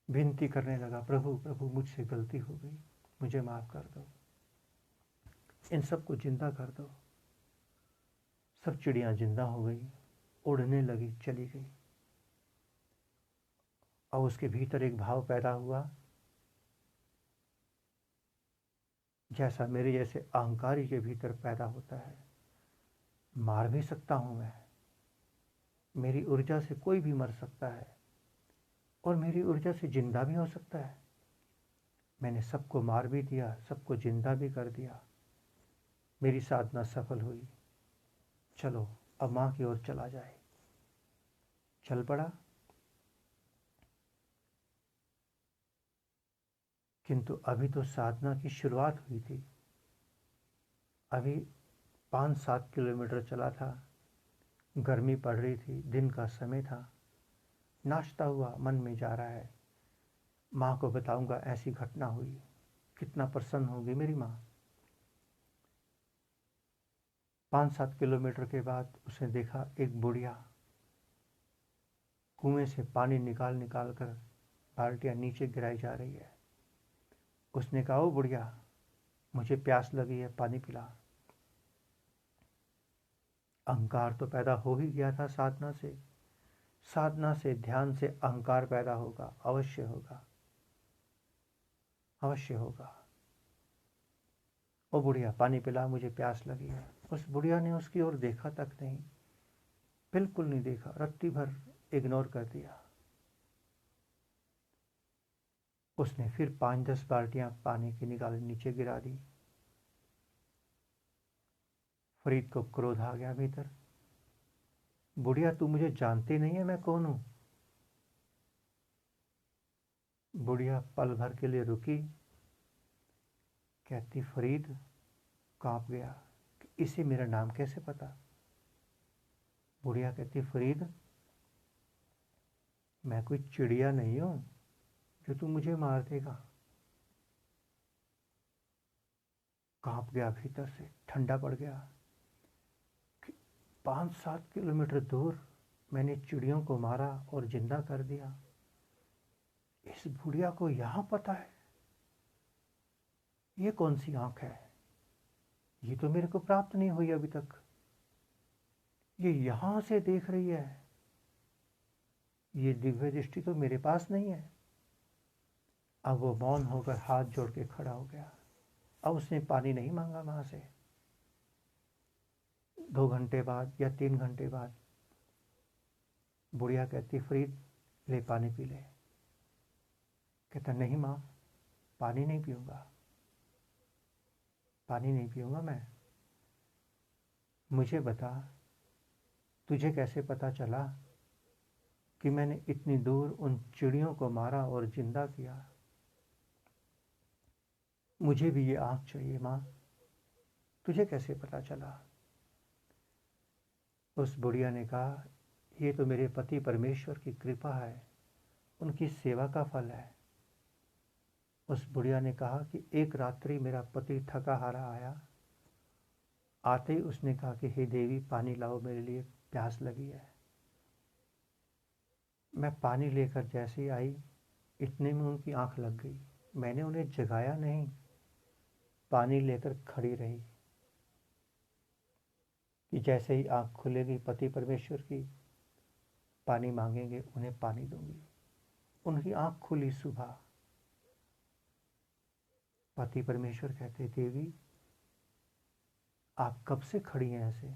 विनती करने लगा, प्रभु प्रभु मुझसे गलती हो गई, मुझे माफ़ कर दो, इन सबको जिंदा कर दो। सब चिड़ियाँ जिंदा हो गई, उड़ने लगी, चली गई। और उसके भीतर एक भाव पैदा हुआ, जैसा मेरे जैसे अहंकारी के भीतर पैदा होता है। मार भी सकता हूँ मैं, मेरी ऊर्जा से कोई भी मर सकता है और मेरी ऊर्जा से जिंदा भी हो सकता है। मैंने सबको मार भी दिया, सबको जिंदा भी कर दिया। मेरी साधना सफल हुई। चलो अब माँ की ओर चला जाए। चल पड़ा। किंतु अभी तो साधना की शुरुआत हुई थी। अभी 5-7 किलोमीटर चला था। गर्मी पड़ रही थी, दिन का समय था। नाश्ता हुआ, मन में जा रहा है, माँ को बताऊंगा ऐसी घटना हुई, कितना प्रसन्न होगी मेरी माँ। 5-7 किलोमीटर के बाद उसने देखा एक बुढ़िया कुएं से पानी निकाल निकाल कर बाल्टियाँ नीचे गिराई जा रही है। उसने कहा, ओ बुढ़िया, मुझे प्यास लगी है, पानी पिला। अहंकार तो पैदा हो ही गया था साधना से। साधना से, ध्यान से अहंकार पैदा होगा, अवश्य होगा, अवश्य होगा। ओ बुढ़िया, पानी पिला, मुझे प्यास लगी है। उस बुढ़िया ने उसकी ओर देखा तक नहीं, बिल्कुल नहीं देखा, रत्ती भर इग्नोर कर दिया। उसने फिर 5-10 बाल्टियां पानी की निकाल नीचे गिरा दी। फरीद को क्रोध आ गया भीतर, बुढ़िया तू मुझे जानती नहीं है, मैं कौन हूं? बुढ़िया पल भर के लिए रुकी, कहती, फरीद कांप गया कि इसे मेरा नाम कैसे पता। बुढ़िया कहती, फरीद मैं कोई चिड़िया नहीं हूं जो तू मुझे मार देगा। कांप गया भीतर से, ठंडा पड़ गया कि 5-7 किलोमीटर दूर मैंने चिड़ियों को मारा और जिंदा कर दिया। इस बुढ़िया को यहां पता है। ये कौन सी आंख है, ये तो मेरे को प्राप्त नहीं हुई अभी तक। ये यहां से देख रही है, ये दिव्य दृष्टि तो मेरे पास नहीं है। अब वो मौन होकर हाथ जोड़ के खड़ा हो गया। अब उसने पानी नहीं मांगा मां से। 2 घंटे बाद या 3 घंटे बाद बुढ़िया कहती, फरीद ले पानी पी ले। कहता, नहीं माँ, पानी नहीं पीऊँगा, पानी नहीं पीऊँगा मैं। मुझे बता, तुझे कैसे पता चला कि मैंने इतनी दूर उन चिड़ियों को मारा और जिंदा किया? मुझे भी ये आँख चाहिए माँ, तुझे कैसे पता चला? उस बुढ़िया ने कहा, ये तो मेरे पति परमेश्वर की कृपा है, उनकी सेवा का फल है। उस बुढ़िया ने कहा कि एक रात्रि मेरा पति थका हारा आया। आते ही उसने कहा कि हे देवी, पानी लाओ, मेरे लिए प्यास लगी है। मैं पानी लेकर जैसे ही आई, इतने में उनकी आंख लग गई। मैंने उन्हें जगाया नहीं, पानी लेकर खड़ी रही कि जैसे ही आंख खुलेगी पति परमेश्वर की, पानी मांगेंगे, उन्हें पानी दूंगी। उनकी आंख खुली सुबह। पति परमेश्वर कहते, देवी आप कब से खड़ी हैं ऐसे?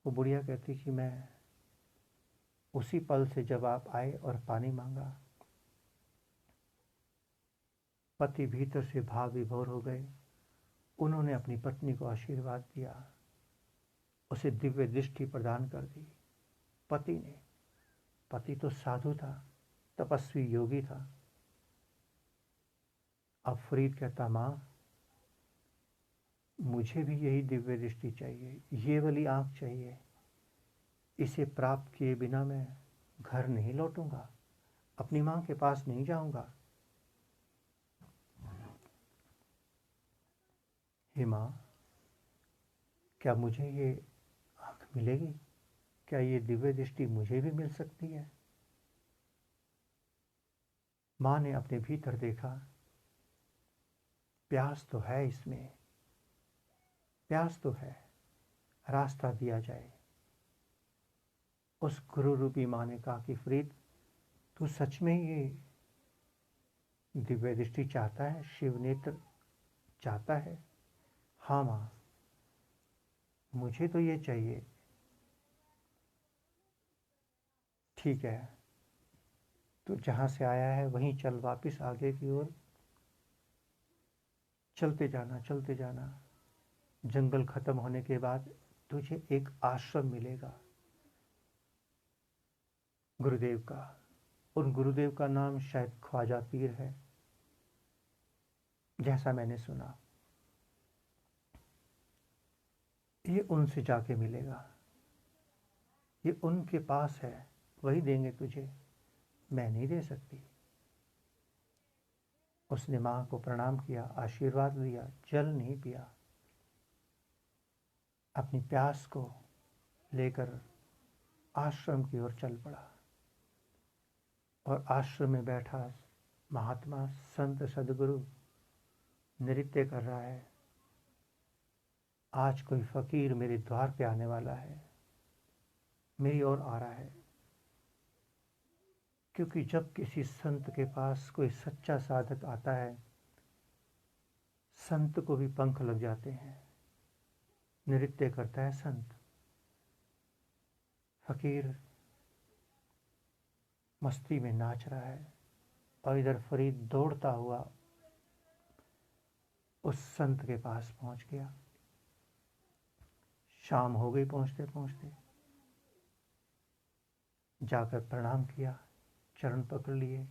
वो बुढ़िया कहती कि मैं उसी पल से जब आप आए और पानी मांगा, पति भीतर से भाव विभोर हो गए। उन्होंने अपनी पत्नी को आशीर्वाद दिया, उसे दिव्य दृष्टि प्रदान कर दी। पति तो साधु था, तपस्वी योगी था। अब फरीद कहता, माँ मुझे भी यही दिव्य दृष्टि चाहिए, ये वाली आंख चाहिए। इसे प्राप्त किए बिना मैं घर नहीं लौटूंगा, अपनी माँ के पास नहीं जाऊंगा। हे माँ, क्या मुझे ये आंख मिलेगी? क्या ये दिव्य दृष्टि मुझे भी मिल सकती है? माँ ने अपने भीतर देखा, प्यास तो है इसमें, प्यास तो है, रास्ता दिया जाए। उस गुरु रूपी माँ ने कहा कि फरीद, तू सच में ये दिव्य दृष्टि चाहता है, शिव नेत्र चाहता है? हाँ माँ, मुझे तो ये चाहिए। ठीक है, तो जहाँ से आया है वहीं चल, वापस आगे की ओर चलते जाना, चलते जाना। जंगल खत्म होने के बाद तुझे एक आश्रम मिलेगा गुरुदेव का। उन गुरुदेव का नाम शायद ख्वाजा पीर है, जैसा मैंने सुना। ये उनसे जाके मिलेगा, ये उनके पास है, वही देंगे तुझे, मैं नहीं दे सकती। उसने माँ को प्रणाम किया, आशीर्वाद दिया, जल नहीं पिया, अपनी प्यास को लेकर आश्रम की ओर चल पड़ा। और आश्रम में बैठा महात्मा संत सदगुरु नृत्य कर रहा है। आज कोई फकीर मेरे द्वार पे आने वाला है, मेरी ओर आ रहा है। क्योंकि जब किसी संत के पास कोई सच्चा साधक आता है, संत को भी पंख लग जाते हैं। नृत्य करता है संत, फकीर मस्ती में नाच रहा है, और इधर फरीद दौड़ता हुआ उस संत के पास पहुंच गया। शाम हो गई पहुंचते पहुंचते। जाकर प्रणाम किया, चरण पकड़ लिए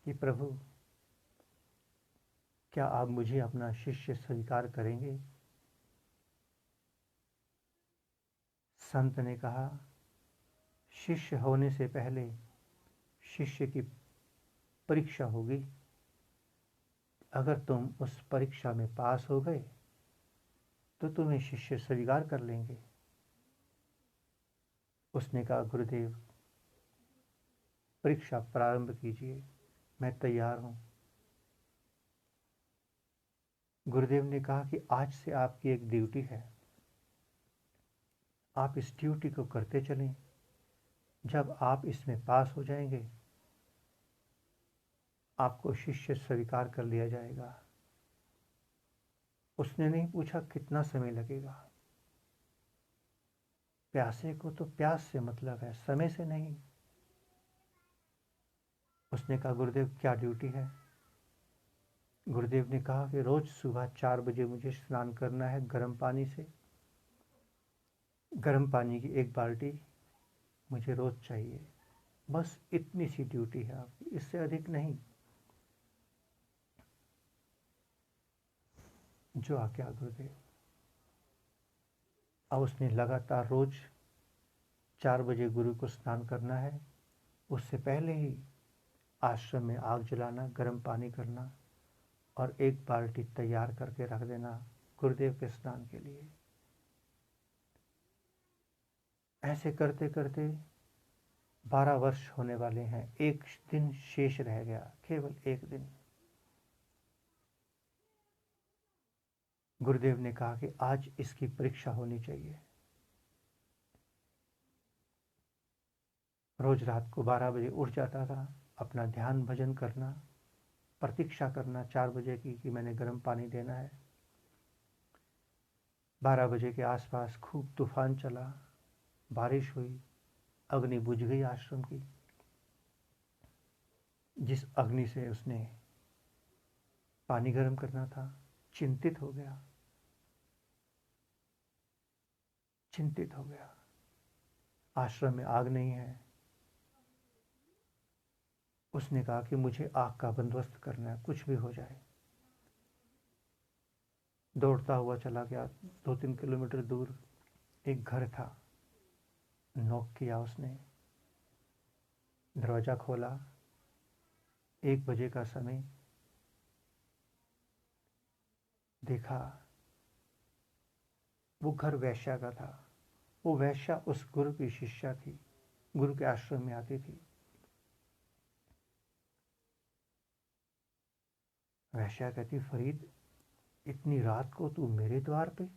कि प्रभु, क्या आप मुझे अपना शिष्य स्वीकार करेंगे? संत ने कहा, शिष्य होने से पहले शिष्य की परीक्षा होगी। अगर तुम उस परीक्षा में पास हो गए तो तुम्हें शिष्य स्वीकार कर लेंगे। उसने कहा, गुरुदेव परीक्षा प्रारंभ कीजिए, मैं तैयार हूं। गुरुदेव ने कहा कि आज से आपकी एक ड्यूटी है, आप इस ड्यूटी को करते चलें। जब आप इसमें पास हो जाएंगे, आपको शिष्य स्वीकार कर लिया जाएगा। उसने नहीं पूछा कितना समय लगेगा। प्यासे को तो प्यास से मतलब है, समय से नहीं। उसने कहा, गुरुदेव क्या ड्यूटी है? गुरुदेव ने कहा कि रोज सुबह 4 बजे मुझे स्नान करना है गर्म पानी से। गर्म पानी की 1 बाल्टी मुझे रोज चाहिए। बस इतनी सी ड्यूटी है आपकी, इससे अधिक नहीं। जो आज्ञा गुरुदेव। अब उसने लगातार रोज 4 बजे गुरु को स्नान करना है। उससे पहले ही आश्रम में आग जलाना, गर्म पानी करना और 1 बाल्टी तैयार करके रख देना गुरुदेव के स्नान के लिए। ऐसे करते करते 12 वर्ष होने वाले हैं। 1 दिन शेष रह गया, केवल 1 दिन। गुरुदेव ने कहा कि आज इसकी परीक्षा होनी चाहिए। रोज रात को 12 बजे उठ जाता था, अपना ध्यान भजन करना, प्रतीक्षा करना 4 बजे की कि मैंने गर्म पानी देना है। 12 बजे के आसपास खूब तूफान चला, बारिश हुई। अग्नि बुझ गई आश्रम की। जिस अग्नि से उसने पानी गर्म करना था, चिंतित हो गया, चिंतित हो गया। आश्रम में आग नहीं है। उसने कहा कि मुझे आग का बंदोबस्त करना है, कुछ भी हो जाए। दौड़ता हुआ चला गया। 2-3 किलोमीटर दूर एक घर था। नॉक किया उसने, दरवाज़ा खोला। 1 बजे का समय। देखा, वो घर वैश्या का था। वो वैश्या उस गुरु की शिष्या थी, गुरु के आश्रम में आती थी। वैश्या कहती, फरीद, इतनी रात को तू मेरे द्वार पे?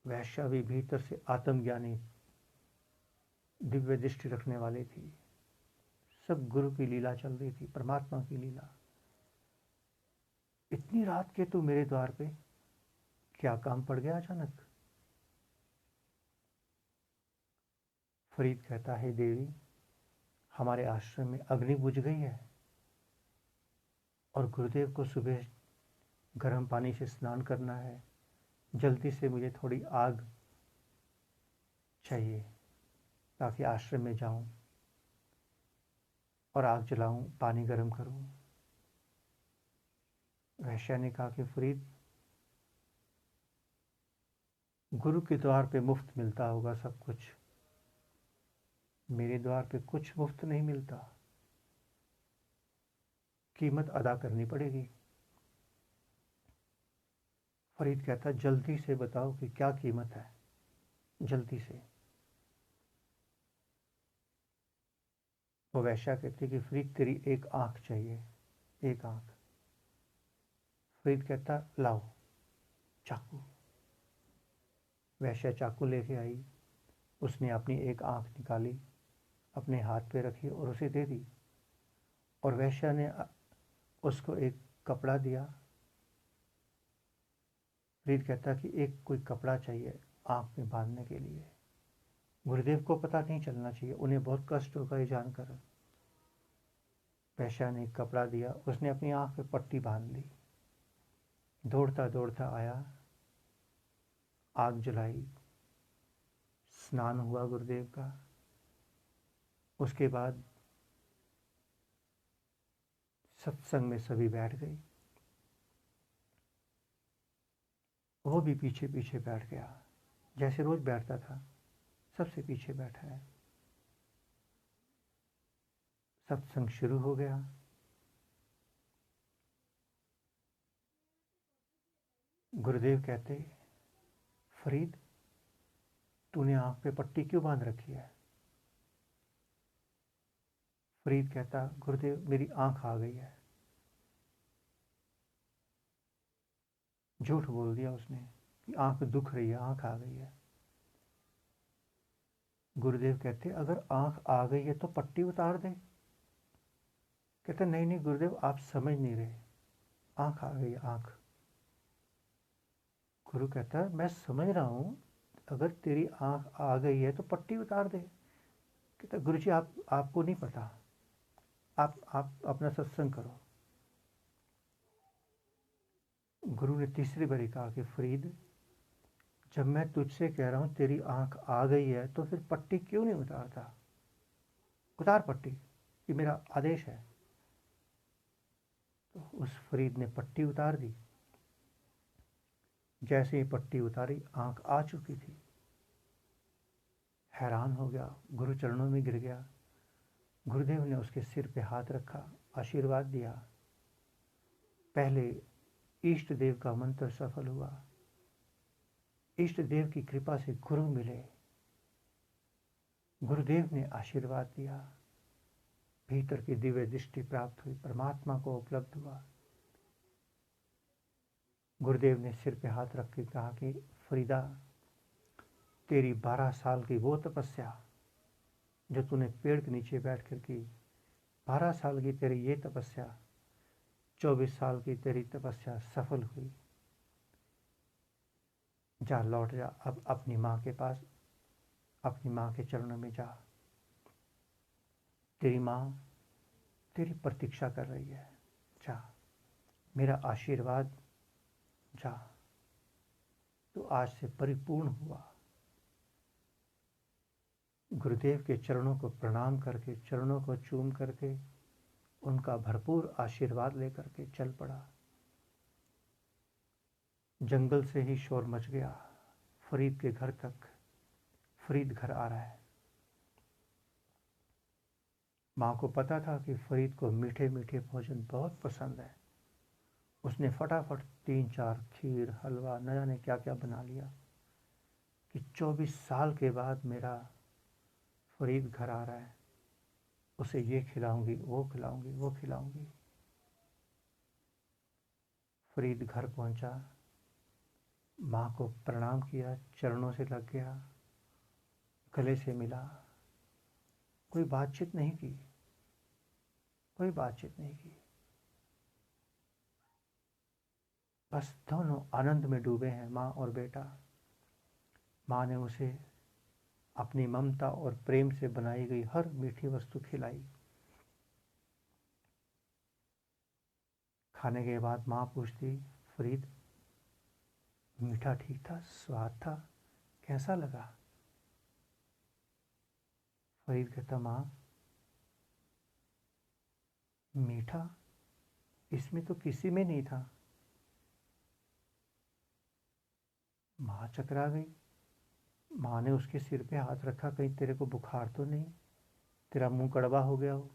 वैश्या भी भीतर से आत्मज्ञानी, दिव्य दृष्टि रखने वाली थी। सब गुरु की लीला चल रही थी, परमात्मा की लीला। इतनी रात के तू मेरे द्वार पे, क्या काम पड़ गया अचानक? फरीद कहता है, देवी, हमारे आश्रम में अग्नि बुझ गई है और गुरुदेव को सुबह गर्म पानी से स्नान करना है। जल्दी से मुझे थोड़ी आग चाहिए ताकि आश्रम में जाऊं और आग जलाऊं, पानी गर्म करूं। वैश्या ने कहा कि फरीद, गुरु के द्वार पे मुफ्त मिलता होगा सब कुछ, मेरे द्वार पे कुछ मुफ्त नहीं मिलता, कीमत अदा करनी पड़ेगी। फरीद कहता, जल्दी से बताओ कि क्या कीमत है, जल्दी से। वो वैश्या कहती कि फरीद, तेरी एक आंख चाहिए, एक आंख। फरीद कहता, लाओ चाकू। वैश्या चाकू लेके आई। उसने अपनी एक आंख निकाली, अपने हाथ पे रखी और उसे दे दी। और वैश्या ने उसको एक कपड़ा दिया। फरीद कहता कि एक कोई कपड़ा चाहिए आंख में बांधने के लिए। गुरुदेव को पता नहीं चलना चाहिए, उन्हें बहुत कष्ट होगा ये जानकर। वैश्या ने एक कपड़ा दिया, उसने अपनी आंख पे पट्टी बांध ली। दौड़ता दौड़ता आया, आग जलाई, स्नान हुआ गुरुदेव का। उसके बाद सत्संग में सभी बैठ गए। वो भी पीछे पीछे बैठ गया, जैसे रोज बैठता था, सबसे पीछे बैठा है। सत्संग शुरू हो गया। गुरुदेव कहते, फरीद, तूने आंख पे पट्टी क्यों बांध रखी है? फरीद कहता, गुरुदेव, मेरी आंख आ गई है। झूठ बोल दिया उसने कि आंख दुख रही है, आंख आ गई है। गुरुदेव कहते, अगर आंख आ गई है तो पट्टी उतार दे। कहते, नहीं नहीं गुरुदेव, आप समझ नहीं रहे, आंख आ गई, आंख। गुरु कहता है, मैं समझ रहा हूं, अगर तेरी आंख आ गई है तो पट्टी उतार दे। कहता, गुरु जी, आपको नहीं पता, आप अपना सत्संग करो। गुरु ने तीसरी बारी कहा कि फरीद, जब मैं तुझसे कह रहा हूं तेरी आंख आ गई है तो फिर पट्टी क्यों नहीं उतारता? उतार पट्टी, ये मेरा आदेश है। तो उस फरीद ने पट्टी उतार दी। जैसे ही पट्टी उतारी, आंख आ चुकी थी। हैरान हो गया, गुरु चरणों में गिर गया। गुरुदेव ने उसके सिर पे हाथ रखा, आशीर्वाद दिया। पहले इष्ट देव का मंत्र सफल हुआ। इष्ट देव की कृपा से गुरु मिले। गुरुदेव ने आशीर्वाद दिया। भीतर की दिव्य दृष्टि प्राप्त हुई, परमात्मा को उपलब्ध हुआ। गुरुदेव ने सिर पे हाथ रख के कहा कि फरीदा, तेरी 12 साल की वो तपस्या जो तूने पेड़ के नीचे बैठ कर की, 12 साल की तेरी ये तपस्या, 24 साल की तेरी तपस्या सफल हुई। जा, लौट जा अब अपनी माँ के पास, अपनी माँ के चरणों में जा। तेरी माँ तेरी प्रतीक्षा कर रही है। जा, मेरा आशीर्वाद, जा, तो आज से परिपूर्ण हुआ। गुरुदेव के चरणों को प्रणाम करके, चरणों को चूम करके, उनका भरपूर आशीर्वाद लेकर के चल पड़ा। जंगल से ही शोर मच गया फरीद के घर तक। फरीद घर आ रहा है। माँ को पता था कि फरीद को मीठे मीठे भोजन बहुत पसंद है। उसने फटाफट 3-4 खीर, हलवा, न जाने क्या क्या बना लिया कि 24 साल के बाद मेरा फरीद घर आ रहा है, उसे ये खिलाऊंगी, वो खिलाऊंगी, वो खिलाऊंगी। फरीद घर पहुंचा, माँ को प्रणाम किया, चरणों से लग गया, गले से मिला। कोई बातचीत नहीं की, कोई बातचीत नहीं की। बस दोनों आनंद में डूबे हैं, माँ और बेटा। माँ ने उसे अपनी ममता और प्रेम से बनाई गई हर मीठी वस्तु खिलाई। खाने के बाद माँ पूछती, फरीद, मीठा ठीक था, स्वाद था, कैसा लगा? फरीद कहता, माँ, मीठा इसमें तो किसी में नहीं था। माँ चकरा गई। माँ ने उसके सिर पे हाथ रखा, कहीं तेरे को बुखार तो नहीं, तेरा मुंह कड़वा हो गया हो।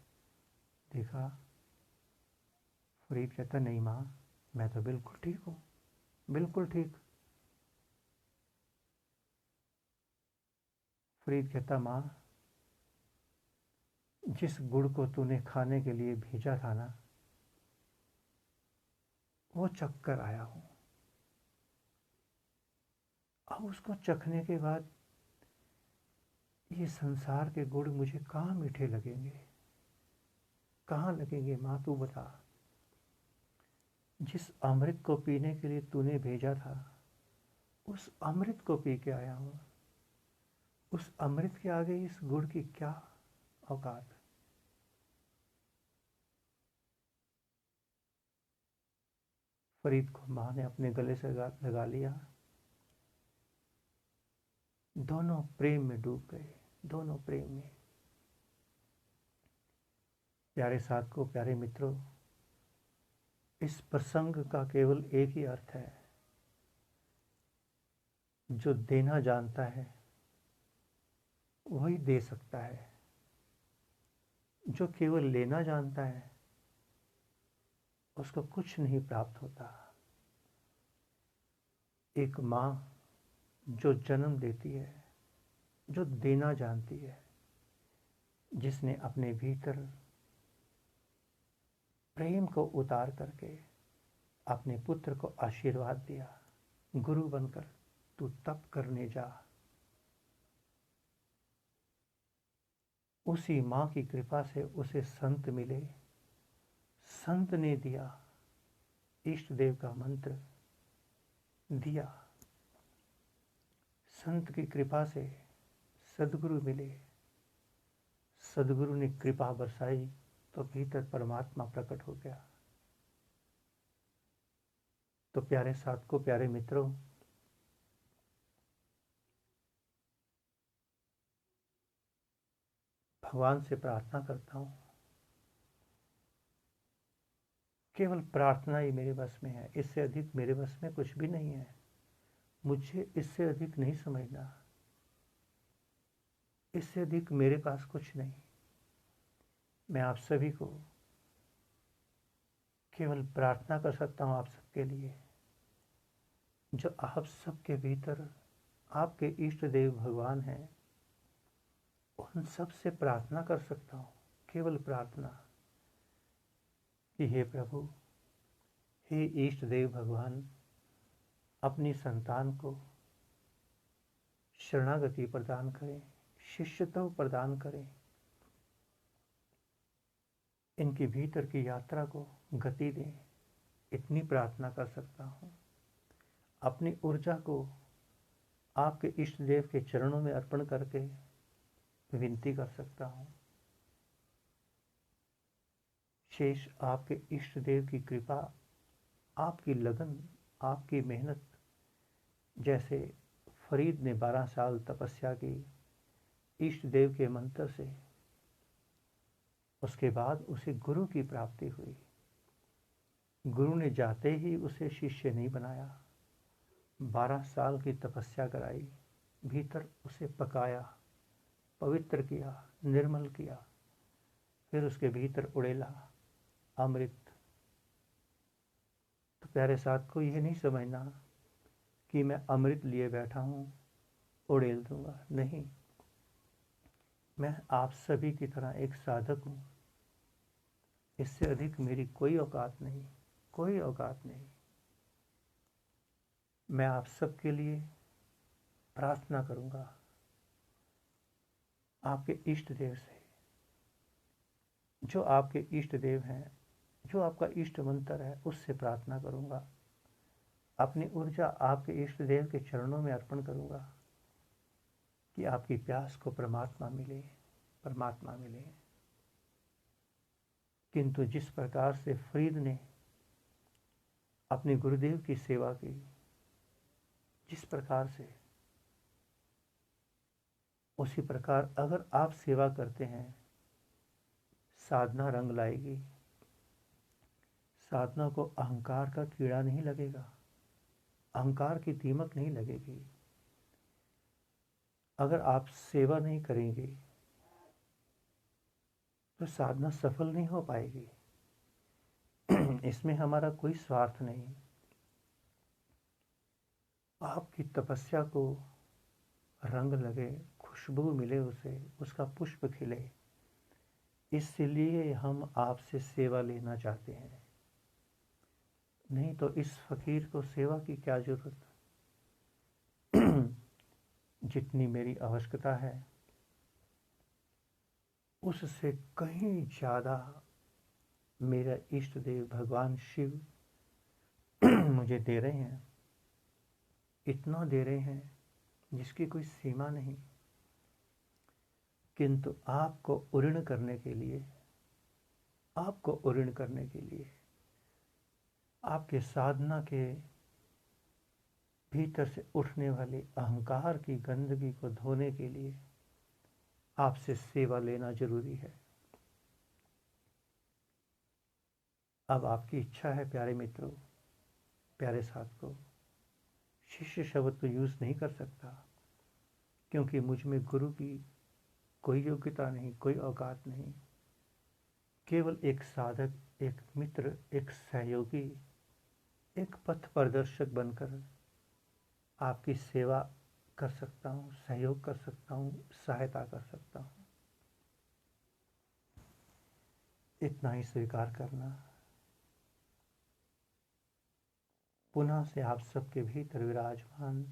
देखा, फरीद कहता, नहीं माँ, मैं तो बिल्कुल ठीक हूँ, बिल्कुल ठीक। फरीद कहता, माँ, जिस गुड़ को तूने खाने के लिए भेजा था ना, वो चख कर आया हूँ। अब उसको चखने के बाद ये संसार के गुड़ मुझे कहाँ मीठे लगेंगे, कहाँ लगेंगे माँ, तू बता। जिस अमृत को पीने के लिए तूने भेजा था, उस अमृत को पी के आया हूँ। उस अमृत के आगे इस गुड़ की क्या औकात। फरीद को माँ ने अपने गले से लगा लिया। दोनों प्रेम में डूब गए, दोनों प्रेम में। प्यारे साथियों, प्यारे मित्रों, इस प्रसंग का केवल एक ही अर्थ है, जो देना जानता है वही दे सकता है। जो केवल लेना जानता है उसको कुछ नहीं प्राप्त होता। एक माँ जो जन्म देती है, जो देना जानती है, जिसने अपने भीतर प्रेम को उतार करके अपने पुत्र को आशीर्वाद दिया, गुरु बनकर तू तप करने जा। उसी माँ की कृपा से उसे संत मिले। संत ने दिया, इष्ट देव का मंत्र दिया। संत की कृपा से सदगुरु मिले। सदगुरु ने कृपा बरसाई तो भीतर परमात्मा प्रकट हो गया। तो प्यारे साथियों, प्यारे मित्रों, भगवान से प्रार्थना करता हूँ, केवल प्रार्थना ही मेरे बस में है। इससे अधिक मेरे बस में कुछ भी नहीं है। मुझे इससे अधिक नहीं समझना, इससे अधिक मेरे पास कुछ नहीं। मैं आप सभी को केवल प्रार्थना कर सकता हूँ, आप सबके लिए, जो आप सबके भीतर आपके इष्ट देव भगवान हैं, उन सब से प्रार्थना कर सकता हूँ। केवल प्रार्थना कि हे प्रभु, हे इष्ट देव भगवान, अपनी संतान को शरणागति प्रदान करें, शिष्यत्व प्रदान करें। इनके भीतर की यात्रा को गति दें, इतनी प्रार्थना कर सकता हूँ। अपनी ऊर्जा को आपके इष्ट देव के चरणों में अर्पण करके विनती कर सकता हूँ। शेष आपके इष्ट देव की कृपा, आपकी लगन, आपकी मेहनत, जैसे फरीद ने 12 साल तपस्या की इष्ट देव के मंत्र से, उसके बाद उसे गुरु की प्राप्ति हुई। गुरु ने जाते ही उसे शिष्य नहीं बनाया, 12 साल की तपस्या कराई, भीतर उसे पकाया, पवित्र किया, निर्मल किया, फिर उसके भीतर उड़ेला अमृत। तो प्यारे साथ को यह नहीं समझना कि मैं अमृत लिए बैठा हूँ, उड़ेल दूंगा, नहीं। मैं आप सभी की तरह एक साधक हूँ, इससे अधिक मेरी कोई औकात नहीं, कोई औकात नहीं। मैं आप सबके लिए प्रार्थना करूँगा, आपके इष्ट देव से, जो आपके इष्ट देव हैं, जो आपका इष्ट मंत्र है, उससे प्रार्थना करूँगा। अपनी ऊर्जा आपके इष्ट देव के चरणों में अर्पण करूँगा कि आपकी प्यास को परमात्मा मिले, परमात्मा मिले। किंतु जिस प्रकार से फरीद ने अपने गुरुदेव की सेवा की, जिस प्रकार से, उसी प्रकार अगर आप सेवा करते हैं, साधना रंग लाएगी। साधना को अहंकार का कीड़ा नहीं लगेगा, अहंकार की दीमक नहीं लगेगी। अगर आप सेवा नहीं करेंगे तो साधना सफल नहीं हो पाएगी। इसमें हमारा कोई स्वार्थ नहीं। आपकी तपस्या को रंग लगे, खुशबू मिले, उसे उसका पुष्प खिले, इसलिए हम आपसे सेवा लेना चाहते हैं। नहीं तो इस फकीर को सेवा की क्या जरूरत। जितनी मेरी आवश्यकता है उससे कहीं ज़्यादा मेरा इष्ट देव भगवान शिव मुझे दे रहे हैं, इतना दे रहे हैं जिसकी कोई सीमा नहीं। किंतु आपको उऋण करने के लिए, आपको उऋण करने के लिए, आपके साधना के भीतर से उठने वाले अहंकार की गंदगी को धोने के लिए आपसे सेवा लेना जरूरी है। अब आपकी इच्छा है प्यारे मित्रों, प्यारे साथ को, शिष्य शब्द तो यूज़ नहीं कर सकता क्योंकि मुझ में गुरु की कोई योग्यता नहीं, कोई औकात नहीं। केवल एक साधक, एक मित्र, एक सहयोगी, एक पथ प्रदर्शक बनकर आपकी सेवा कर सकता हूँ, सहयोग कर सकता हूँ, सहायता कर सकता हूँ। इतना ही स्वीकार करना। पुनः से आप सबके भीतर विराजमान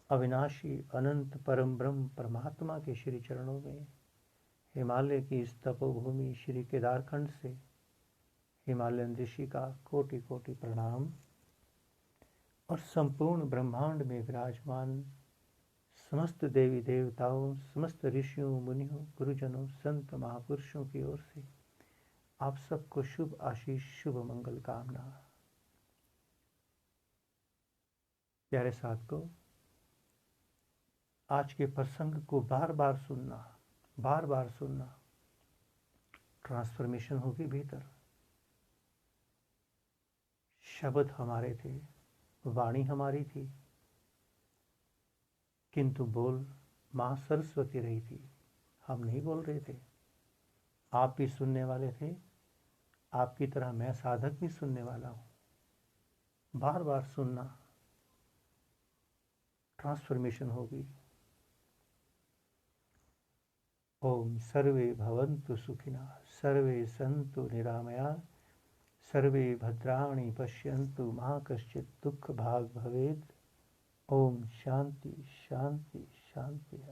अविनाशी अनंत परम ब्रह्म परमात्मा के श्री चरणों में, हिमालय की इस तपोभूमि श्री केदारखंड से हिमालयन ऋषि का कोटि कोटि प्रणाम। और संपूर्ण ब्रह्मांड में विराजमान समस्त देवी देवताओं, समस्त ऋषियों, मुनियों, गुरुजनों, संत महापुरुषों की ओर से आप सबको शुभ आशीष, शुभ मंगल कामना। प्यारे साथ को, आज के प्रसंग को बार बार सुनना, बार बार सुनना, ट्रांसफॉर्मेशन होगी भीतर। शब्द हमारे थे, वाणी हमारी थी, किंतु बोल माँ सरस्वती रही थी, हम नहीं बोल रहे थे। आप भी सुनने वाले थे, आपकी तरह मैं साधक भी सुनने वाला हूँ। बार बार सुनना, ट्रांसफॉर्मेशन होगी। ओम सर्वे भवन्तु सुखिनः, सर्वे सन्तु निरामया, सर्वे भद्राणि पश्यन्तु मा कश्चित् दुःख भाग् भवेत्। ओम शांति शांति शांति।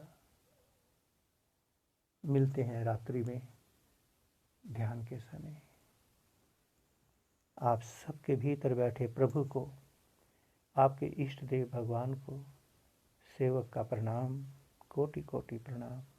मिलते हैं रात्रि में ध्यान के समय। आप सबके भीतर बैठे प्रभु को, आपके इष्ट देव भगवान को सेवक का प्रणाम, कोटि कोटि प्रणाम।